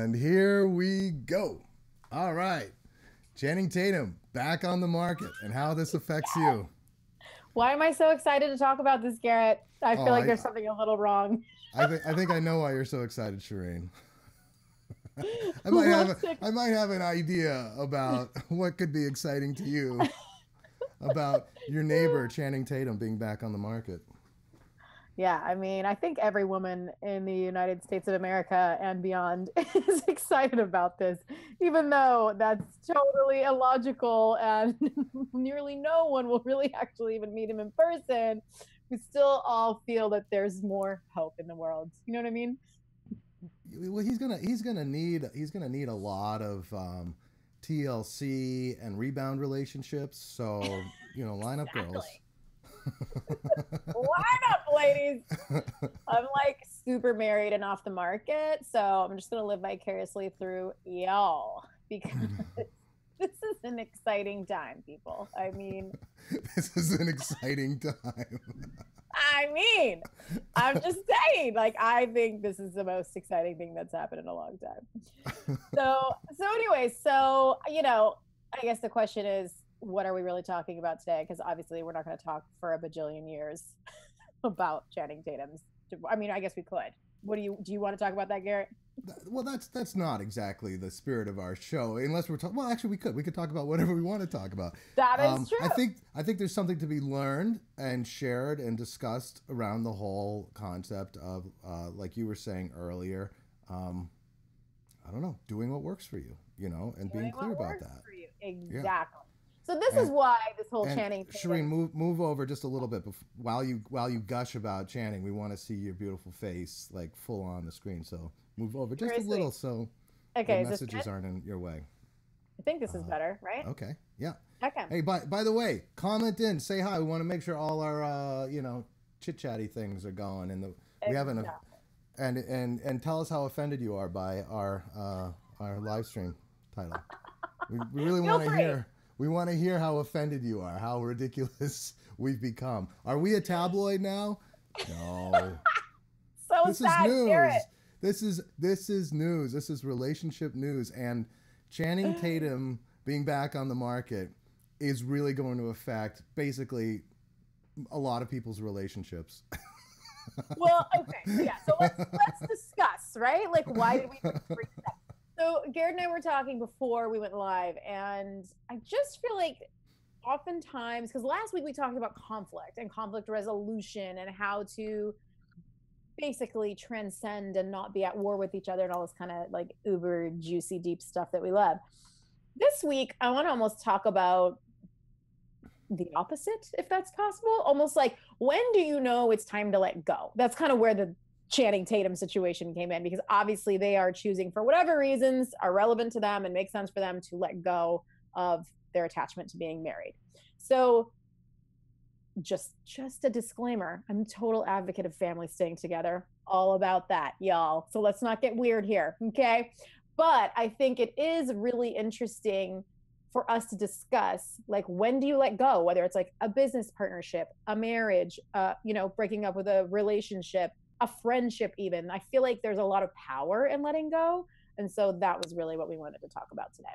And here we go. All right. Channing Tatum back on the market and how this affects you. Why am I so excited to talk about this, Garrett? I Oh, feel like there's something a little wrong. I think I know why you're so excited, Shereen. What's it? I might have an idea about what could be exciting to you about your neighbor Channing Tatum being back on the market. Yeah, I mean, I think every woman in the United States of America and beyond is excited about this, even though that's totally illogical and nearly no one will really actually even meet him in person. We still all feel that there's more hope in the world. You know what I mean? Well, he's gonna need a lot of TLC and rebound relationships. So line up girls. Exactly. Line up, ladies. I'm like super married and off the market, so I'm just gonna live vicariously through y'all because this is an exciting time, people. I mean, This is an exciting time. I'm just saying, like, I think this is the most exciting thing that's happened in a long time. Anyway, I guess the question is, what are we really talking about today? Because obviously we're not going to talk for a bajillion years about Channing Tatum's. I mean, I guess we could. Do you want to talk about that, Garrett? Well, that's not exactly the spirit of our show, unless we're talking. Well, actually, we could talk about whatever we want to talk about. That is true. I think there's something to be learned and shared and discussed around the whole concept of, like you were saying earlier. I don't know, doing what works for you, and being clear about that. For you. Exactly. Yeah. So this is why this whole and Channing. Shereen, move over just a little bit while you gush about Channing. We want to see your beautiful face like full on the screen. So move over just a little so the messages aren't in your way. I think this is better, right? Okay. Yeah. Okay. Hey, by the way, comment in, say hi. We want to make sure all our chit chatty things are going, and we haven't. And tell us how offended you are by our live stream title. We really want to hear. We want to hear how offended you are, how ridiculous we've become. Are we a tabloid now? No. This sad, is news. Garrett. This is news. This is relationship news. And Channing Tatum being back on the market is really going to affect basically a lot of people's relationships. Well, okay, yeah. So let's discuss, right? Like, why did we bring that? So Garrett and I were talking before we went live, and I just feel like oftentimes, because last week we talked about conflict and conflict resolution and how to basically transcend and not be at war with each other and all this kind of like uber juicy deep stuff that we love. This week, I want to almost talk about the opposite, if that's possible. Almost like, when do you know it's time to let go? That's kind of where the Channing Tatum situation came in, because obviously they are choosing, for whatever reasons are relevant to them and make sense for them, to let go of their attachment to being married. So just a disclaimer, I'm a total advocate of families staying together, all about that, y'all. So let's not get weird here, okay? But I think it is really interesting for us to discuss, like, when do you let go, whether it's like a business partnership, a marriage, breaking up with a relationship, a friendship even. I feel like there's a lot of power in letting go. And so that was really what we wanted to talk about today.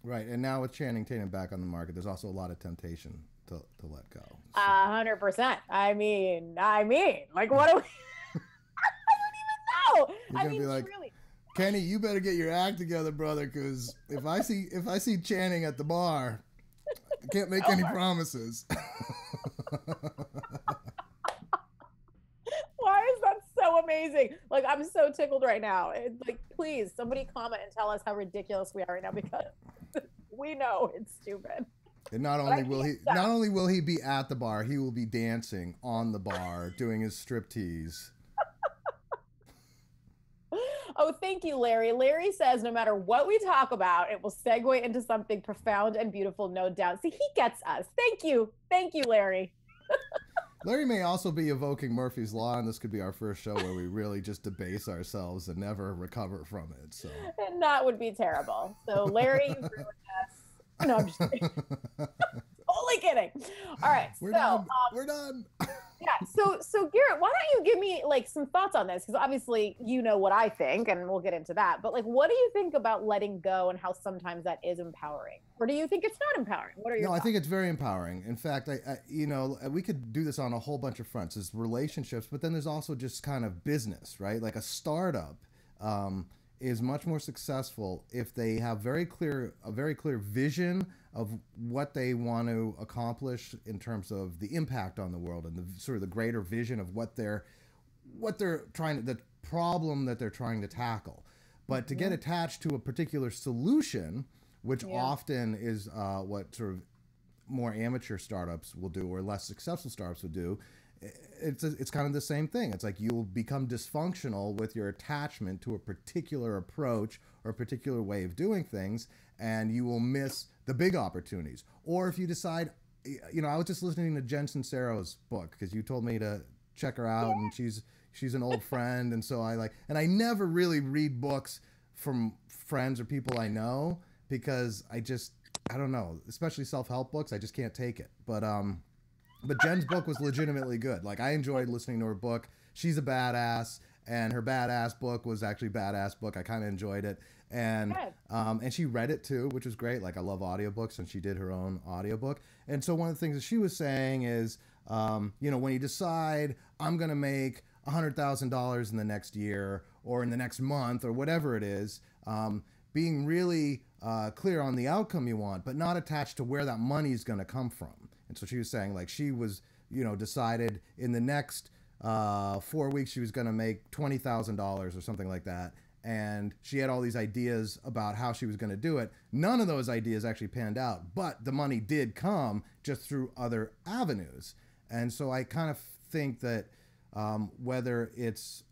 Right. And now with Channing Tatum back on the market, there's also a lot of temptation to let go. So. 100%. I mean, like, what do we... I don't even know. You're gonna be like, truly. Kenny, you better get your act together, brother, because if I see Channing at the bar, I can't make any promises. Why is that so amazing? Like, I'm so tickled right now. Like, please, somebody comment and tell us how ridiculous we are right now, because we know it's stupid. And not only will he be at the bar, he will be dancing on the bar, doing his striptease. Oh, thank you, Larry. Larry says, no matter what we talk about, it will segue into something profound and beautiful, no doubt. See, he gets us. Thank you, Larry. Larry may also be evoking Murphy's Law, and this could be our first show where we really just debase ourselves and never recover from it. So, and that would be terrible. So, Larry, you ruined us. No, I'm just kidding. Totally Totally kidding. All right. We're done. Yeah. So Garrett, why don't you give me like some thoughts on this? Because obviously you know what I think, and we'll get into that. But like, what do you think about letting go and how sometimes that is empowering, or do you think it's not empowering? What are your No, I thoughts? think it's very empowering. In fact, we could do this on a whole bunch of fronts. There's relationships, but then there's also just kind of business, right? Like a startup is much more successful if they have a very clear vision of what they want to accomplish in terms of the impact on the world and the sort of the greater vision of what they're the problem that they're trying to tackle. But to get attached to a particular solution, which often is what sort of more amateur startups will do or less successful startups would do, it's kind of the same thing. It's like you'll become dysfunctional with your attachment to a particular approach or a particular way of doing things, and you will miss the big opportunities. Or if you decide, I was just listening to Jen Sincero's book because you told me to check her out, and she's an old friend, and so I never really read books from friends or people I know because I don't know, especially self-help books, I just can't take it. But Jen's book was legitimately good. Like, I enjoyed listening to her book. She's a badass, and her badass book was actually a badass book. I kind of enjoyed it. And she read it too, which was great. Like, I love audiobooks, and she did her own audiobook. And so one of the things that she was saying is, when you decide I'm going to make $100,000 in the next year or in the next month or whatever it is, being really clear on the outcome you want, but not attached to where that money is going to come from. And so she was saying, like, she was, decided in the next 4 weeks she was going to make $20,000 or something like that. And she had all these ideas about how she was going to do it. None of those ideas actually panned out, but the money did come just through other avenues. And so I kind of think that whether it's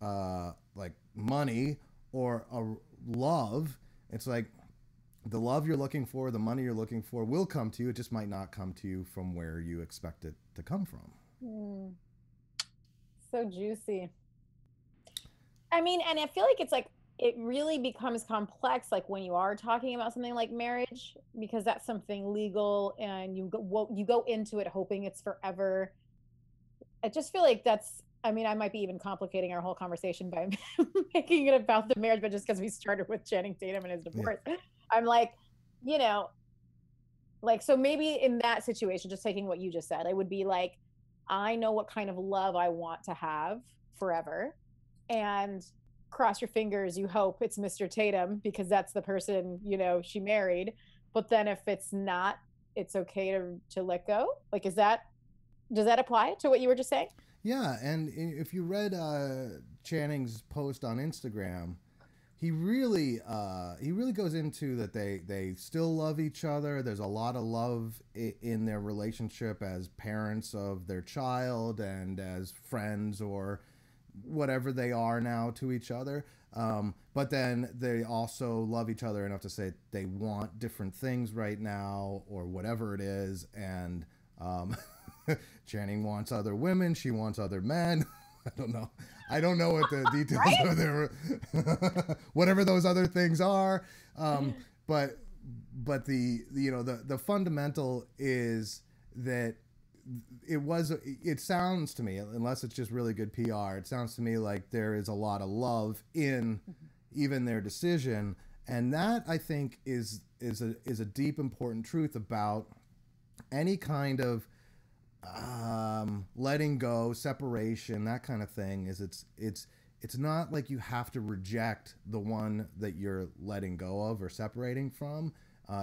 like money or a love, it's like, the love you're looking for, the money you're looking for will come to you. It just might not come to you from where you expect it to come from. So juicy. I mean, and I feel like it's like, it really becomes complex, like when you are talking about something like marriage, because that's something legal and you go into it hoping it's forever. I just feel like I might be even complicating our whole conversation by making it about the marriage, but just because we started with Channing Tatum and his divorce. Yeah. I'm like, so maybe in that situation, just taking what you just said, I would be like, I know what kind of love I want to have forever. And cross your fingers, you hope it's Mr. Tatum because that's the person, she married. But then if it's not, it's okay to let go. Like, does that apply to what you were just saying? Yeah. And if you read Channing's post on Instagram, he really goes into that they still love each other. There's a lot of love in their relationship as parents of their child and as friends or whatever they are now to each other. But then they also love each other enough to say they want different things right now or whatever it is. And Channing wants other women. She wants other men. I don't know what the details of their whatever those other things are. But the fundamental is that it sounds to me, unless it's just really good PR, it sounds to me like there is a lot of love in even their decision. And that, I think, is a deep, important truth about any kind of letting go, separation, that kind of thing. Is it's not like you have to reject the one that you're letting go of or separating from.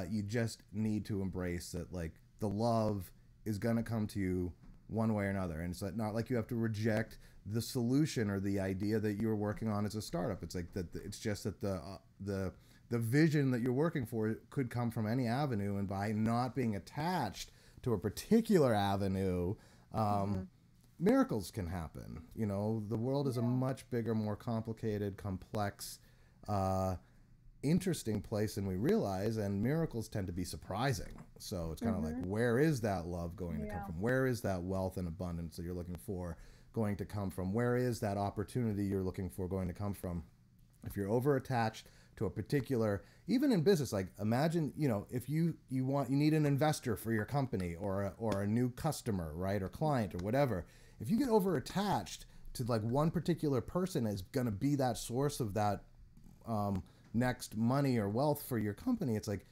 You just need to embrace that, like, the love is going to come to you one way or another. And it's not like you have to reject the solution or the idea that you're working on as a startup. It's like that. It's just that the vision that you're working for could come from any avenue, and by not being attached to a particular avenue, miracles can happen. The world is a much bigger, more complicated, complex, interesting place than we realize, and miracles tend to be surprising. So it's kind of like, where is that love going to come from? Where is that wealth and abundance that you're looking for going to come from? Where is that opportunity you're looking for going to come from? If you're over attached to a particular, even in business, like imagine, if you need an investor for your company or a new customer, right? Or client or whatever. If you get over attached to like one particular person is going to be that source of that next money or wealth for your company, it's like,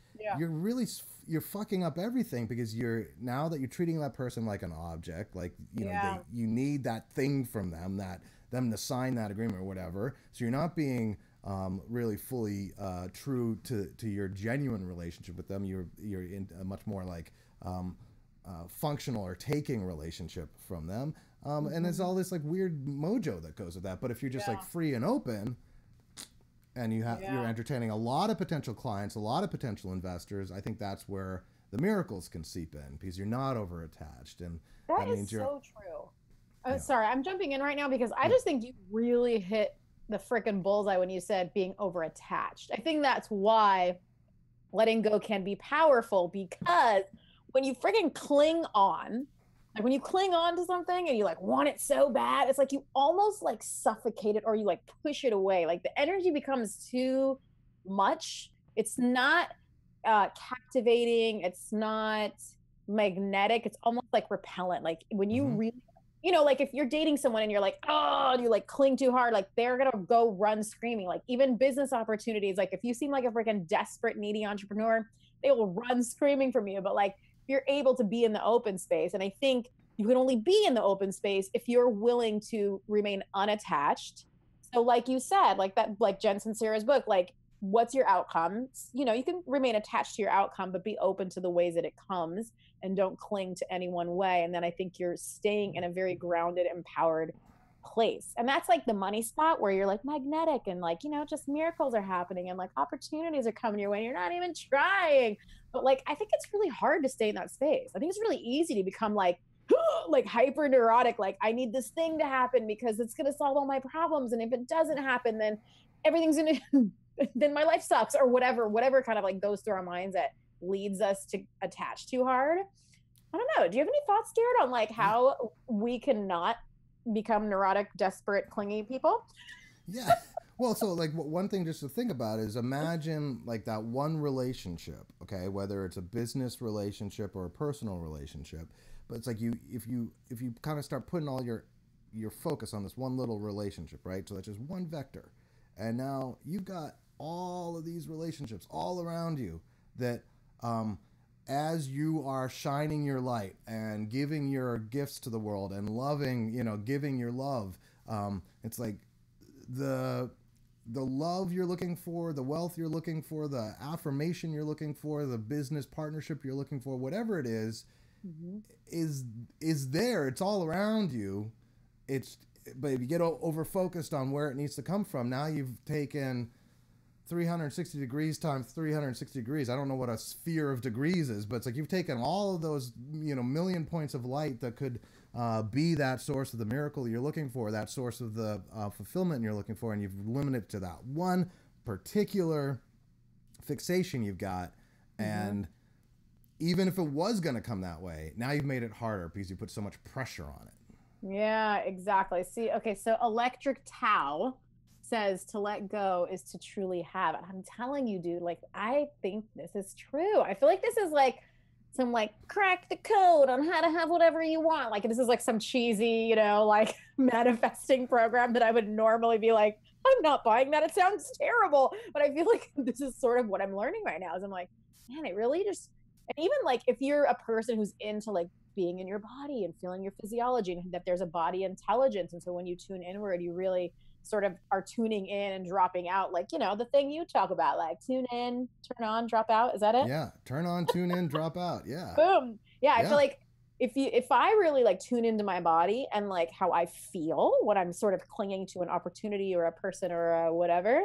you're fucking up everything, because now that you're treating that person like an object, like, you need that thing from them, them to sign that agreement or whatever. So you're not being really fully true to your genuine relationship with them. You're in a much more like functional or taking relationship from them. And there's all this like weird mojo that goes with that. But if you're just like free and open, and you're entertaining a lot of potential clients, a lot of potential investors, I think that's where the miracles can seep in, because you're not over attached. And that is so true. Sorry, I'm jumping in right now because I just think you really hit the freaking bullseye when you said being over attached. I think that's why letting go can be powerful, because when you freaking cling on, like when you cling on to something and you like want it so bad, it's like you almost like suffocate it, or you like push it away. Like the energy becomes too much. It's not captivating. It's not magnetic. It's almost like repellent. Like when you really, like if you're dating someone and you're like, oh, and you like cling too hard, like they're going to go run screaming. Like even business opportunities, like if you seem like a freaking desperate, needy entrepreneur, they will run screaming from you. But like, you're able to be in the open space. And I think you can only be in the open space if you're willing to remain unattached. So like you said, like that, like Jen Sincero's book, like what's your outcome? You can remain attached to your outcome, but be open to the ways that it comes and don't cling to any one way. And then I think you're staying in a very grounded, empowered place. And that's like the money spot where you're like magnetic and like, just miracles are happening and like opportunities are coming your way and you're not even trying. But like, I think it's really hard to stay in that space. I think it's really easy to become like hyper neurotic. Like I need this thing to happen because it's going to solve all my problems. And if it doesn't happen, then everything's going to, then my life sucks, or whatever kind of like goes through our minds that leads us to attach too hard. I don't know. Do you have any thoughts, Garrett, on like how we cannot become neurotic, desperate, clingy people? Yeah. Well, so like one thing just to think about is imagine like that one relationship, okay, whether it's a business relationship or a personal relationship, but it's like if you kind of start putting all your focus on this one little relationship, right? So that's just one vector. And now you've got all of these relationships all around you that as you are shining your light and giving your gifts to the world and loving, giving your love, it's like the love you're looking for, the wealth you're looking for, the affirmation you're looking for, the business partnership you're looking for, whatever it is, is there. It's all around you. But if you get over focused on where it needs to come from, now you've taken 360 degrees times 360 degrees. I don't know what a sphere of degrees is, but it's like you've taken all of those, million points of light that could be that source of the miracle you're looking for, that source of the fulfillment you're looking for, and you've limited it to that one particular fixation you've got. And even if it was going to come that way, now you've made it harder because you put so much pressure on it. Yeah, exactly. See, okay, so Electric Tau says to let go is to truly have. And I'm telling you, dude, like, I think this is true. I feel like this is like some like crack the code on how to have whatever you want. Like, this is like some cheesy, like manifesting program that I would normally be like, I'm not buying that. It sounds terrible. But I feel like this is sort of what I'm learning right now is I'm like, man, it really just, and even like if you're a person who's into like being in your body and feeling your physiology and that there's a body intelligence. And so when you tune inward, you really sort of are tuning in and dropping out. Like, the thing you talk about, like tune in, turn on, drop out. Is that it? Yeah. Turn on, tune in, drop out. Yeah. Boom. Yeah. I feel like if I really like tune into my body and like how I feel when I'm sort of clinging to an opportunity or a person or a whatever,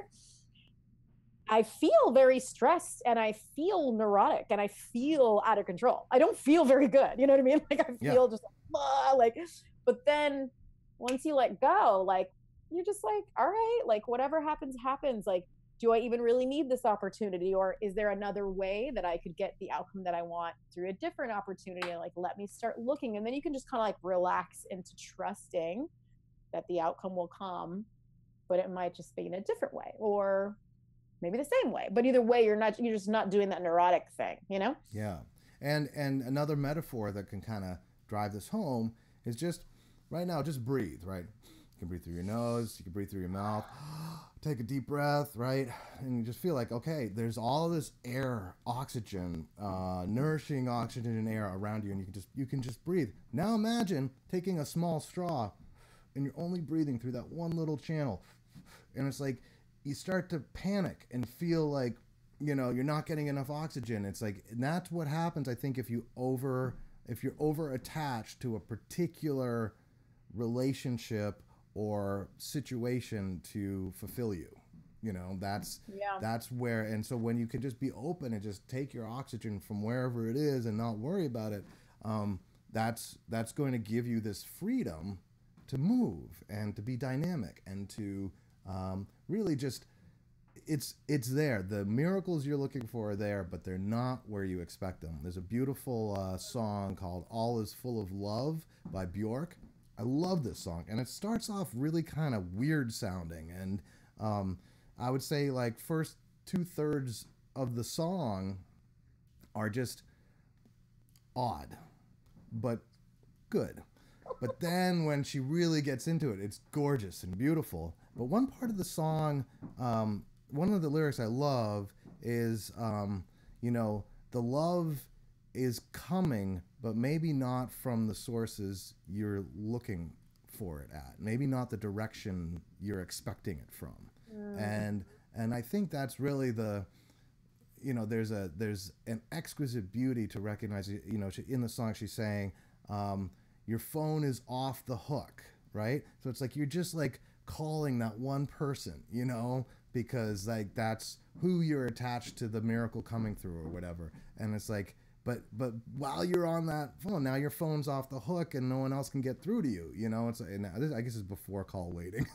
I feel very stressed and I feel neurotic and I feel out of control. I don't feel very good. You know what I mean? Like I feel just like, but then once you let go, like you're just like, all right, like whatever happens, happens. Like, do I even really need this opportunity? Or is there another way that I could get the outcome that I want through a different opportunity? And like, let me start looking. And then you can just kind of like relax into trusting that the outcome will come, but it might just be in a different way. Or maybe the same way, but either way, you're just not doing that neurotic thing, you know? Yeah. And another metaphor that can kind of drive this home is just right now, just breathe, right? You can breathe through your nose, you can breathe through your mouth, take a deep breath, right? And you just feel like, okay, there's all this air, oxygen, nourishing oxygen and air around you, and you can just breathe. Now imagine taking a small straw and you're only breathing through that one little channel. And it's like you start to panic and feel like, you know, you're not getting enough oxygen. It's like, and that's what happens, I think, if you're over attached to a particular relationship or situation to fulfill you. You know, that's where, and so when you can just be open and just take your oxygen from wherever it is and not worry about it, that's going to give you this freedom to move and to be dynamic and to really just, it's there. The miracles you're looking for are there, but they're not where you expect them. There's a beautiful song called All Is Full of Love by Bjork. I love this song, and it starts off really kind of weird sounding, and I would say like first 2/3 of the song are just odd, but good. But then when she really gets into it, it's gorgeous and beautiful. But one part of the song, one of the lyrics I love is, you know, the love is coming, but maybe not from the sources you're looking for it at. Maybe not the direction you're expecting it from. And I think that's really the, you know, there's an exquisite beauty to recognize, you know, in the song she's saying, your phone is off the hook, right? So it's like you're just like calling that one person, you know, because like that's who you're attached to the miracle coming through or whatever. And it's like, but while you're on that phone, now your phone's off the hook and no one else can get through to you, you know. It's, and this, I guess it's before call waiting.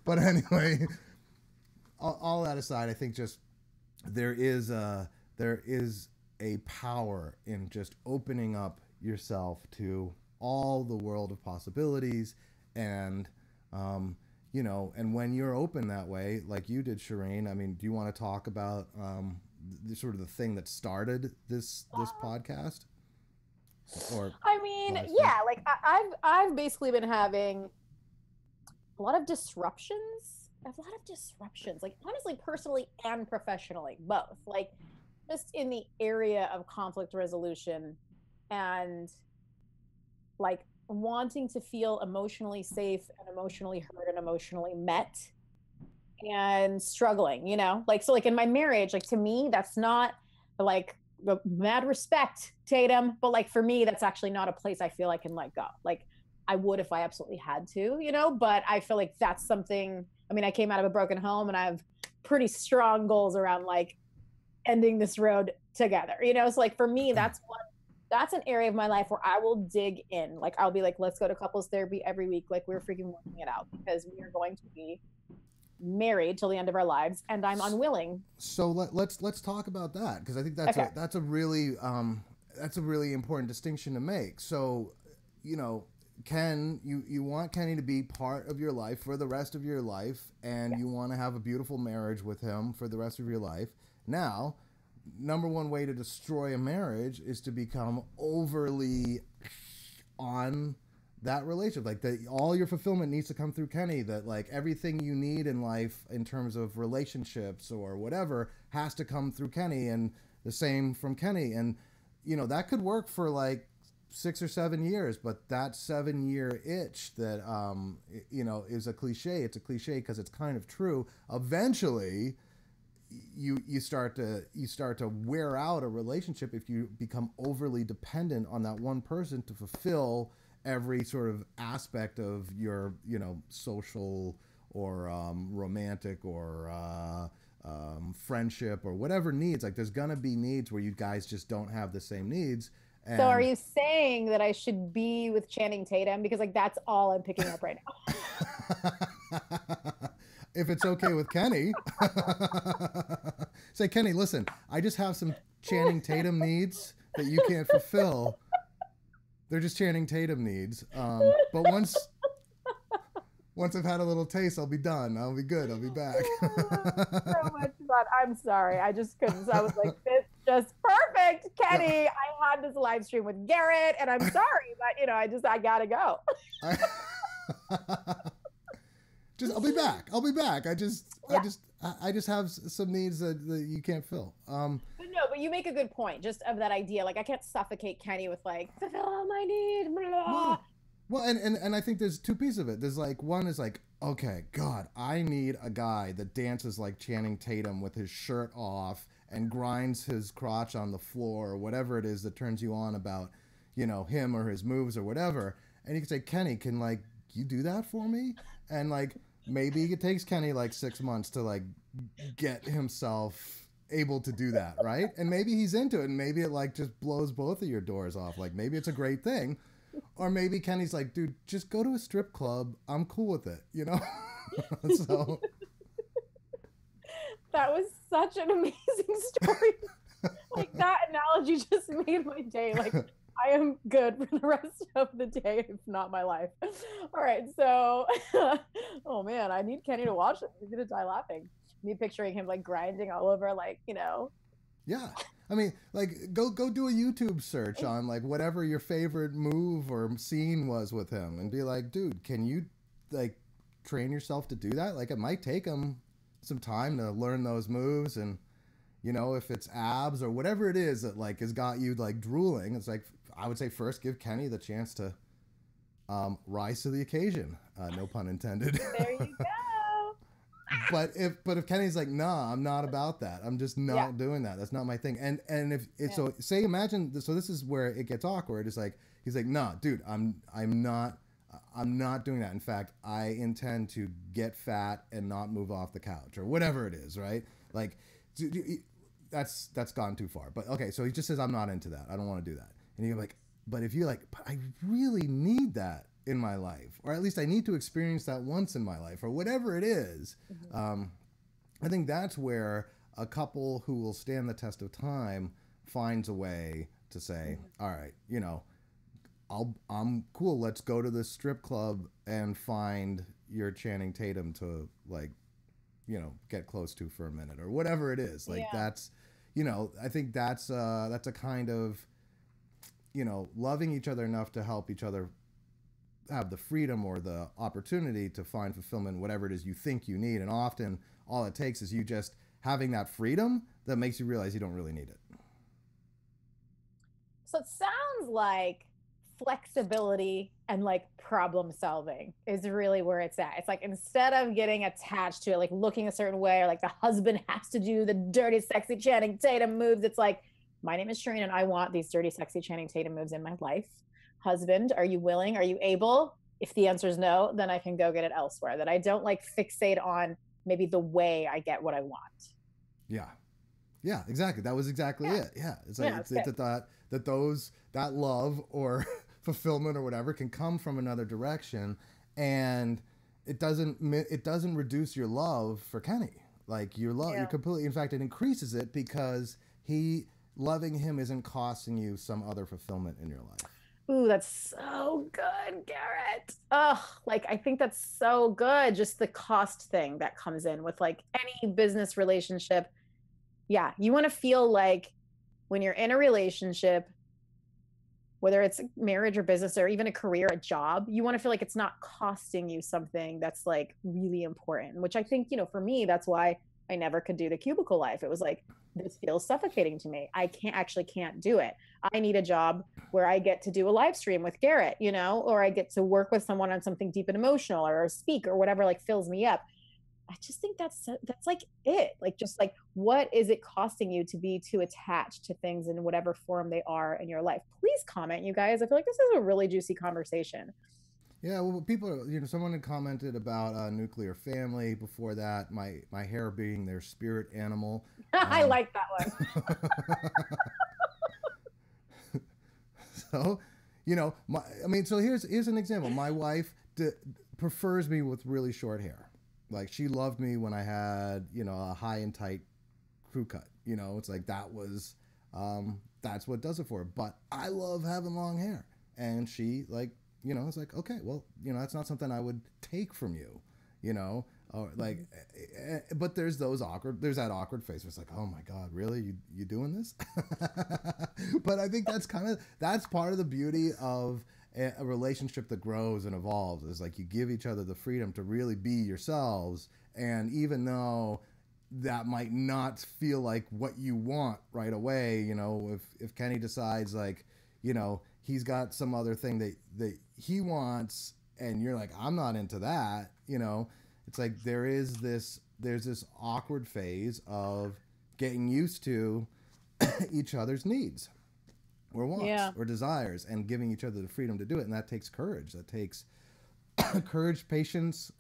but anyway, all that aside, I think just there is a power in just opening up yourself to all the world of possibilities, and you know, and when you're open that way, like you did, Shereen. I mean, do you want to talk about the sort of the thing that started this podcast? Or I mean, yeah, like I've basically been having a lot of disruptions. Like honestly, personally and professionally, both. Like just in the area of conflict resolution and like wanting to feel emotionally safe and emotionally heard and emotionally met and struggling, you know, like, so like in my marriage, like to me, that's not like mad respect, Tatum, but like for me, that's actually not a place I feel I can let go. Like I would if I absolutely had to, you know, but I feel like that's something, I mean, I came out of a broken home and I have pretty strong goals around like ending this road together, you know? So like for me, that's an area of my life where I will dig in. Like I'll be like, let's go to couples therapy every week. Like we're freaking working it out because we are going to be married till the end of our lives, and I'm unwilling. So let's talk about that, because I think that's a really important distinction to make. So, you know, you want Kenny to be part of your life for the rest of your life, and you want to have a beautiful marriage with him for the rest of your life. Now, number one way to destroy a marriage is to become overly on that relationship. Like all your fulfillment needs to come through Kenny, that like everything you need in life in terms of relationships or whatever has to come through Kenny, and the same from Kenny. And, you know, that could work for like 6 or 7 years, but that 7-year itch that, you know, is a cliche. It's a cliche because it's kind of true. Eventually, you start to wear out a relationship if you become overly dependent on that one person to fulfill every sort of aspect of your, you know, social or romantic or friendship or whatever needs. Like there's gonna be needs where you guys just don't have the same needs. And so are you saying that I should be with Channing Tatum? Because like that's all I'm picking up right now. If it's okay with Kenny. Say, Kenny, listen, I just have some Channing Tatum needs that you can't fulfill. They're just Channing Tatum needs. But once once I've had a little taste, I'll be done. I'll be good. I'll be back. So much fun. I'm sorry. I just couldn't. So I was like, this just perfect, Kenny. I had this live stream with Garrett, and I'm sorry, but I gotta go. I'll be back. I'll be back. I just have some needs that you can't fill. But you make a good point, just of that idea. Like, I can't suffocate Kenny with like, fulfill all my needs. Blah, blah. Well, and I think there's two pieces of it. There's like, one is like, okay, God, I need a guy that dances like Channing Tatum with his shirt off and grinds his crotch on the floor or whatever it is that turns you on about, him or his moves or whatever. And you can say, Kenny, can like you do that for me? And like maybe it takes Kenny like 6 months to like get himself able to do that, right? And maybe he's into it, and maybe it like just blows both of your doors off. Like maybe it's a great thing. Or maybe Kenny's like, dude, just go to a strip club. I'm cool with it, So that was such an amazing story. Like, that analogy just made my day. Like, I am good for the rest of the day, if not my life. All right, so, oh man, I need Kenny to watch this. He's gonna die laughing. Me picturing him like grinding all over, like, Yeah. I mean, like, go do a YouTube search on like whatever your favorite move or scene was with him, and be like, dude, can you like train yourself to do that? Like, it might take him some time to learn those moves, and if it's abs or whatever it is that like has got you like drooling, it's like, I would say first give Kenny the chance to rise to the occasion. No pun intended. There you go. But if Kenny's like, nah, I'm not about that. I'm just not doing that. That's not my thing. And if it's so, say, imagine. So this is where it gets awkward. It's like he's like, nah, dude, I'm not doing that. In fact, I intend to get fat and not move off the couch or whatever it is, right? Like, that's gone too far. But okay, so he just says, I'm not into that. I don't want to do that. And you're like, but if you're like, but I really need that in my life, or at least I need to experience that once in my life, or whatever it is. I think that's where a couple who will stand the test of time finds a way to say, all right, I'm cool. Let's go to this strip club and find your Channing Tatum to like, get close to for a minute or whatever it is. Like that's, I think that's a kind of, loving each other enough to help each other have the freedom or the opportunity to find fulfillment, whatever it is you think you need. And often all it takes is you just having that freedom that makes you realize you don't really need it. So it sounds like flexibility and like problem solving is really where it's at. It's like, instead of getting attached to it, like looking a certain way, or like the husband has to do the dirty, sexy Channing Tatum moves, it's like, my name is Shereen and I want these dirty, sexy Channing Tatum moves in my life. Husband, are you willing? Are you able? If the answer is no, then I can go get it elsewhere. That I don't like fixate on maybe the way I get what I want. Yeah, exactly. That was exactly it. Yeah, it's like that love or fulfillment or whatever can come from another direction, and it doesn't reduce your love for Kenny. Like your love, you're completely. In fact, it increases it, because loving him isn't costing you some other fulfillment in your life. Ooh, that's so good, Garrett. Oh, like, I think that's so good. Just the cost thing that comes in with like any business relationship. Yeah, you want to feel like when you're in a relationship, whether it's marriage or business or even a career, a job, you want to feel like it's not costing you something that's like really important, which I think, for me, that's why I never could do the cubicle life. It was like, this feels suffocating to me. I can't do it. I need a job where I get to do a live stream with Garrett, or I get to work with someone on something deep and emotional, or speak, or whatever, like fills me up. I just think that's like it. Like, just like, what is it costing you to be too attached to things in whatever form they are in your life? Please comment, you guys. I feel like this is a really juicy conversation. Yeah, well, people, someone had commented about nuclear family before that. My hair being their spirit animal. I like that one. So, so here's an example. My wife prefers me with really short hair. Like, she loved me when I had, a high and tight crew cut. It's like that was, that's what does it for her. But I love having long hair, and she like you know, it's like, okay, well, you know, that's not something I would take from you, you know, or like, but there's that awkward phase where it's like, oh my God, really? You doing this? But I think that's part of the beauty of a relationship that grows and evolves, is like you give each other the freedom to really be yourselves. And even though that might not feel like what you want right away, you know, if Kenny decides, like, you know, he's got some other thing that he wants, and you're like, I'm not into that, you know, it's like there's this awkward phase of getting used to each other's needs or wants or desires, and giving each other the freedom to do it. And that takes courage. That takes courage, patience,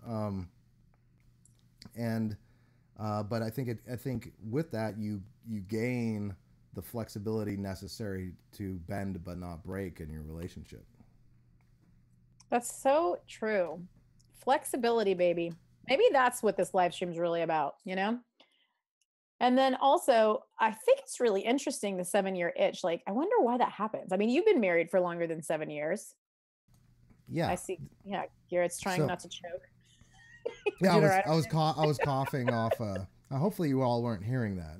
and but I think with that you gain the flexibility necessary to bend but not break in your relationship. That's so true. Flexibility, baby. Maybe that's what this live stream is really about, you know? And then also, I think it's really interesting, the 7-year itch. Like, I wonder why that happens. I mean, you've been married for longer than 7 years. Yeah. I see. Yeah, Garrett's trying not to choke. Yeah, I was coughing off. Hopefully, you all weren't hearing that.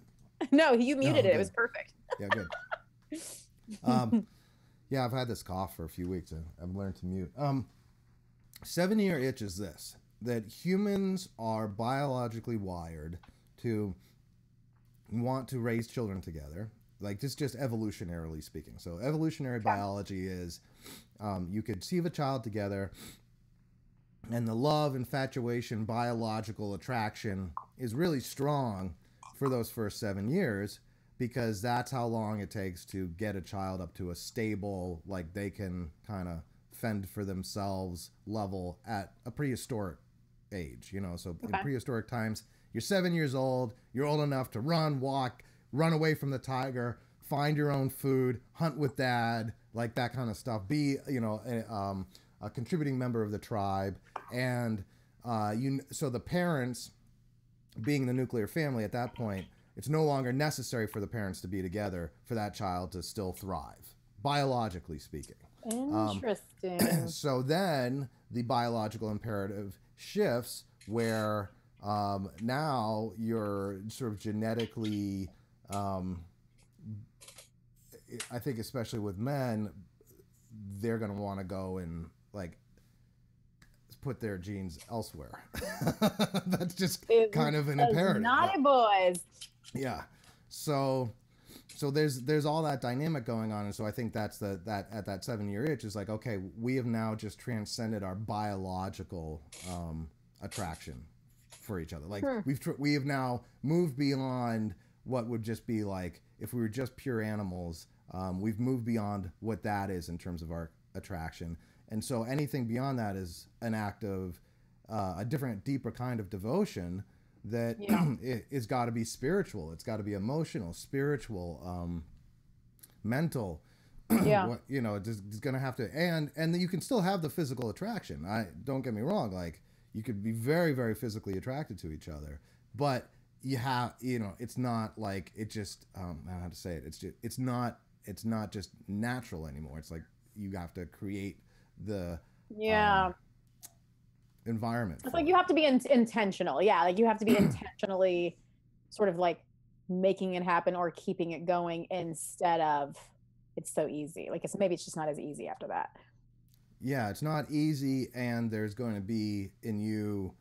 No, you muted it. It was perfect. Yeah, good. Yeah, I've had this cough for a few weeks. I've learned to mute. 7-year itch is this: that humans are biologically wired to want to raise children together, like just evolutionarily speaking. So evolutionary biology is you conceive a child together, and the love, infatuation, biological attraction is really strong for those first 7 years, because that's how long it takes to get a child up to a stable, like they can kind of fend for themselves level at a prehistoric age, you know. So in prehistoric times, you're 7 years old, you're old enough to run, walk, run away from the tiger, find your own food, hunt with dad, like that kind of stuff. Be, you know, a contributing member of the tribe. And so the parents, being the nuclear family at that point, it's no longer necessary for the parents to be together for that child to still thrive, biologically speaking. Interesting. So then the biological imperative shifts, where now you're sort of genetically, I think especially with men, they're going to want to go and like put their genes elsewhere. That's just kind of an imperative. Naughty boys. Yeah. So there's all that dynamic going on, and so I think that's that at that 7-year itch is like, okay, we have now just transcended our biological attraction for each other. Like we have now moved beyond what would just be like if we were just pure animals. We've moved beyond what that is in terms of our attraction, and so anything beyond that is an act of a different, deeper kind of devotion that it's got to be spiritual. It's got to be emotional, spiritual, mental. Yeah. You know, it's going to have to, and you can still have the physical attraction. Don't get me wrong. Like, you could be very, very physically attracted to each other, but you have, you know, it's not like it just, I don't know how to say it. It's not just natural anymore. It's like you have to create the, environment. It's like you have to be intentional. Yeah, like you have to be intentionally sort of like making it happen or keeping it going, instead of it's so easy. Like maybe it's just not as easy after that. Yeah, it's not easy, and there's going to be in you,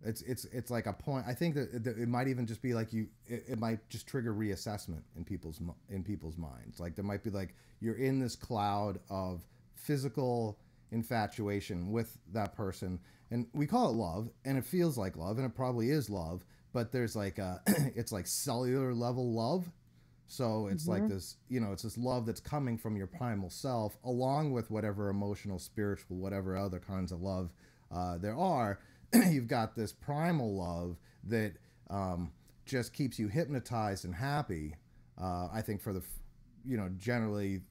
it's like a point. I think that it might even just be like it might just trigger reassessment in people's minds. Like there might be like you're in this cloud of physical infatuation with that person, and we call it love, and it feels like love, and it probably is love, but there's like it's like cellular level love. So it's like this, you know, it's this love that's coming from your primal self, along with whatever emotional, spiritual, whatever other kinds of love there are. You've got this primal love that just keeps you hypnotized and happy. I think for the, you know, generally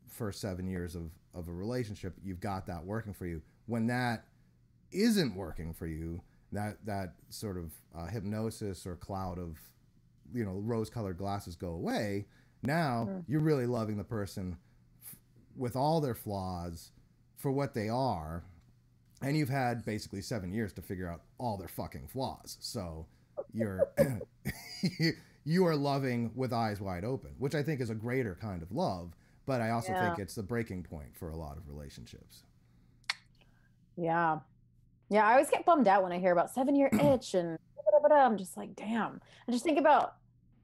first 7 years of a relationship, you've got that working for you. When that isn't working for you, that sort of hypnosis or cloud of, you know, rose-colored glasses go away. Now you're really loving the person with all their flaws for what they are, and you've had basically 7 years to figure out all their fucking flaws. So you're you are loving with eyes wide open, which I think is a greater kind of love, but I also think it's the breaking point for a lot of relationships. Yeah. Yeah, I always get bummed out when I hear about 7-year itch and I'm just like, damn. I just think about,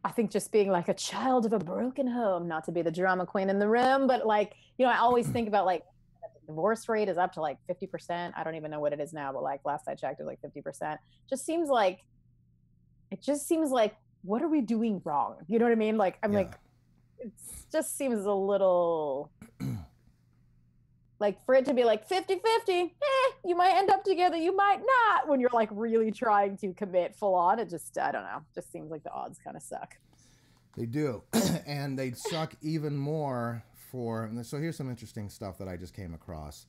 I think just being like a child of a broken home, not to be the drama queen in the room, but like, you know, I always think about like the divorce rate is up to like 50%. I don't even know what it is now, but like last I checked, it was like 50%. It just seems like, what are we doing wrong? You know what I mean? Like, I'm like, it just seems a little like for it to be like 50-50, you might end up together, you might not, when you're like really trying to commit full on. It just, I don't know, just seems like the odds kind of suck. They do. And they suck even more for, so here's some interesting stuff that I just came across.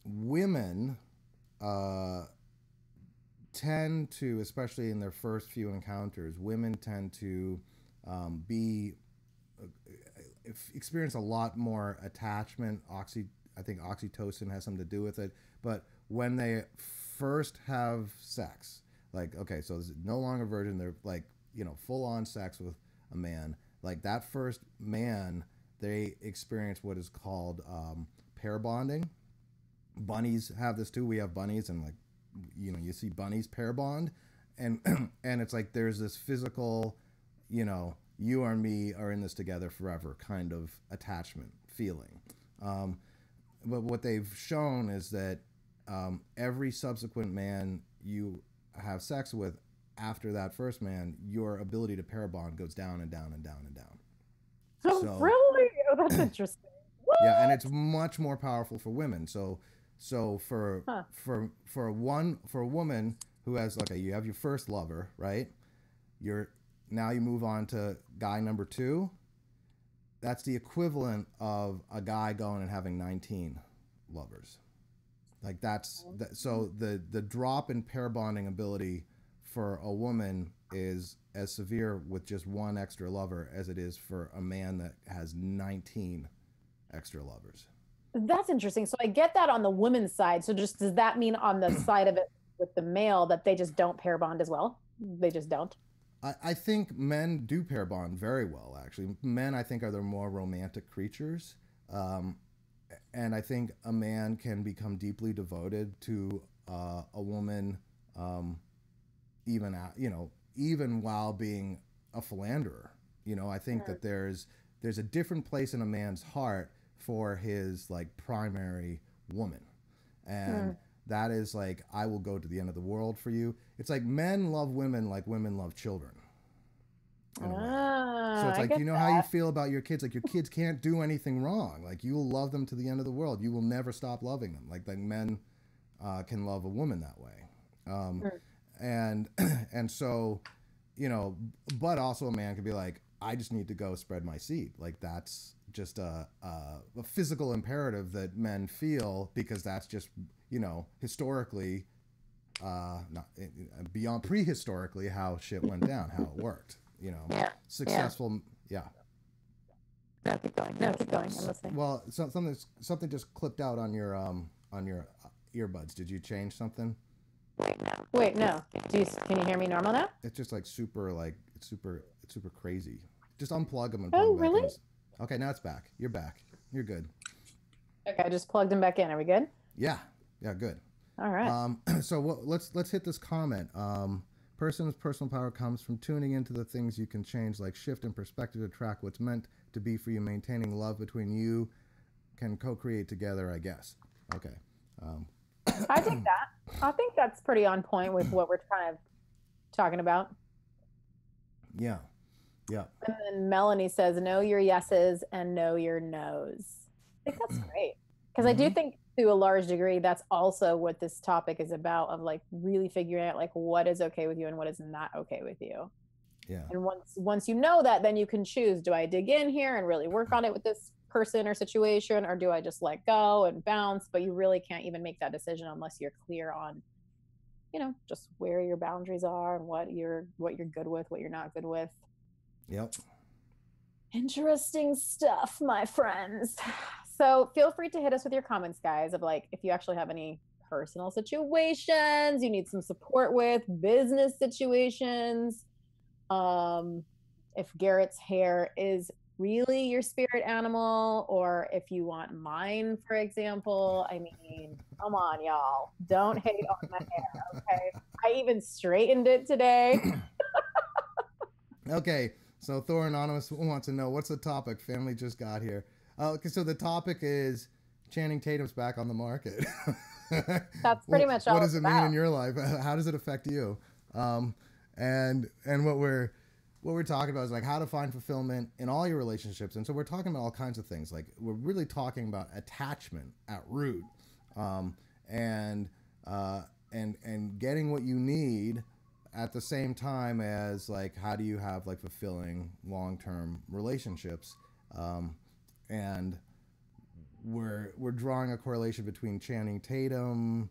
Women tend to, especially in their first few encounters, women tend to experience a lot more attachment. I think oxytocin has something to do with it. But when they first have sex, like, okay, so this is no longer virgin, they're like, you know, full on sex with a man. Like that first man, they experience what is called pair bonding. Bunnies have this too. We have bunnies, and like, you know, you see bunnies pair bond, and and it's like there's this physical, you know, you and me are in this together forever kind of attachment feeling. But what they've shown is that every subsequent man you have sex with after that first man, your ability to pair bond goes down and down and down and down. Oh, so, really? Oh, that's interesting. What? Yeah, and it's much more powerful for women. So for a woman who has, okay, you have your first lover, right? Now you move on to guy number 2. That's the equivalent of a guy going and having 19 lovers. Like so the drop in pair bonding ability for a woman is as severe with just one extra lover as it is for a man that has 19 extra lovers. That's interesting. So I get that on the woman's side. So just does that mean on the side of it with the male that they just don't pair bond as well? They just don't? I think men do pair bond very well, actually. Men, I think, are the more romantic creatures. And I think a man can become deeply devoted to a woman, even while being a philanderer. You know, I think that there's a different place in a man's heart for his like primary woman. And that is like, I will go to the end of the world for you. It's like men love women like women love children. So it's like, you know how you feel about your kids. Like your kids can't do anything wrong. Like you will love them to the end of the world. You will never stop loving them. Like men can love a woman that way. And so, you know, but also a man could be like, I just need to go spread my seed. Like that's just a physical imperative that men feel, because that's just, you know, historically, not beyond prehistorically, how shit went down, how it worked, you know, successful. Yeah. No, keep going. I'm listening. Well, something just clipped out on your earbuds. Did you change something? Wait, no. Can you hear me normal now? It's just like it's super crazy. Just unplug them and plug them back really? in. Okay, now it's back. You're back. You're good. Okay, I just plugged them back in. Are we good? Yeah, good. All right. So let's hit this comment. Person's personal power comes from tuning into the things you can change, like shift in perspective to track what's meant to be for you. Maintaining love between you can co-create together, I guess. Okay. I think that. I think that's pretty on point with what we're kind of talking about. Yeah. And then Melanie says, know your yeses and know your nos. I think that's great. Because I do think to a large degree, that's also what this topic is about, of like really figuring out like what is okay with you and what is not okay with you. Yeah. And once you know that, then you can choose, do I dig in here and really work on it with this person or situation, or do I just let go and bounce? But you really can't even make that decision unless you're clear on, you know, just where your boundaries are and what you're good with, what you're not good with. Yep. Interesting stuff, my friends. So feel free to hit us with your comments, guys, of like if you actually have any personal situations you need some support with, business situations. If Garrett's hair is really your spirit animal, or if you want mine, for example. I mean, come on, y'all. Don't hate on my hair, okay? I even straightened it today. Okay, so Thor Anonymous wants to know, what's the topic? Family just got here. Okay, so the topic is Channing Tatum's back on the market. That's pretty much all. What does it mean in your life? How does it affect you? And what we're talking about is like how to find fulfillment in all your relationships. And so we're talking about all kinds of things. Like we're really talking about attachment at root, and getting what you need at the same time as like how do you have like fulfilling long-term relationships, and we're drawing a correlation between Channing Tatum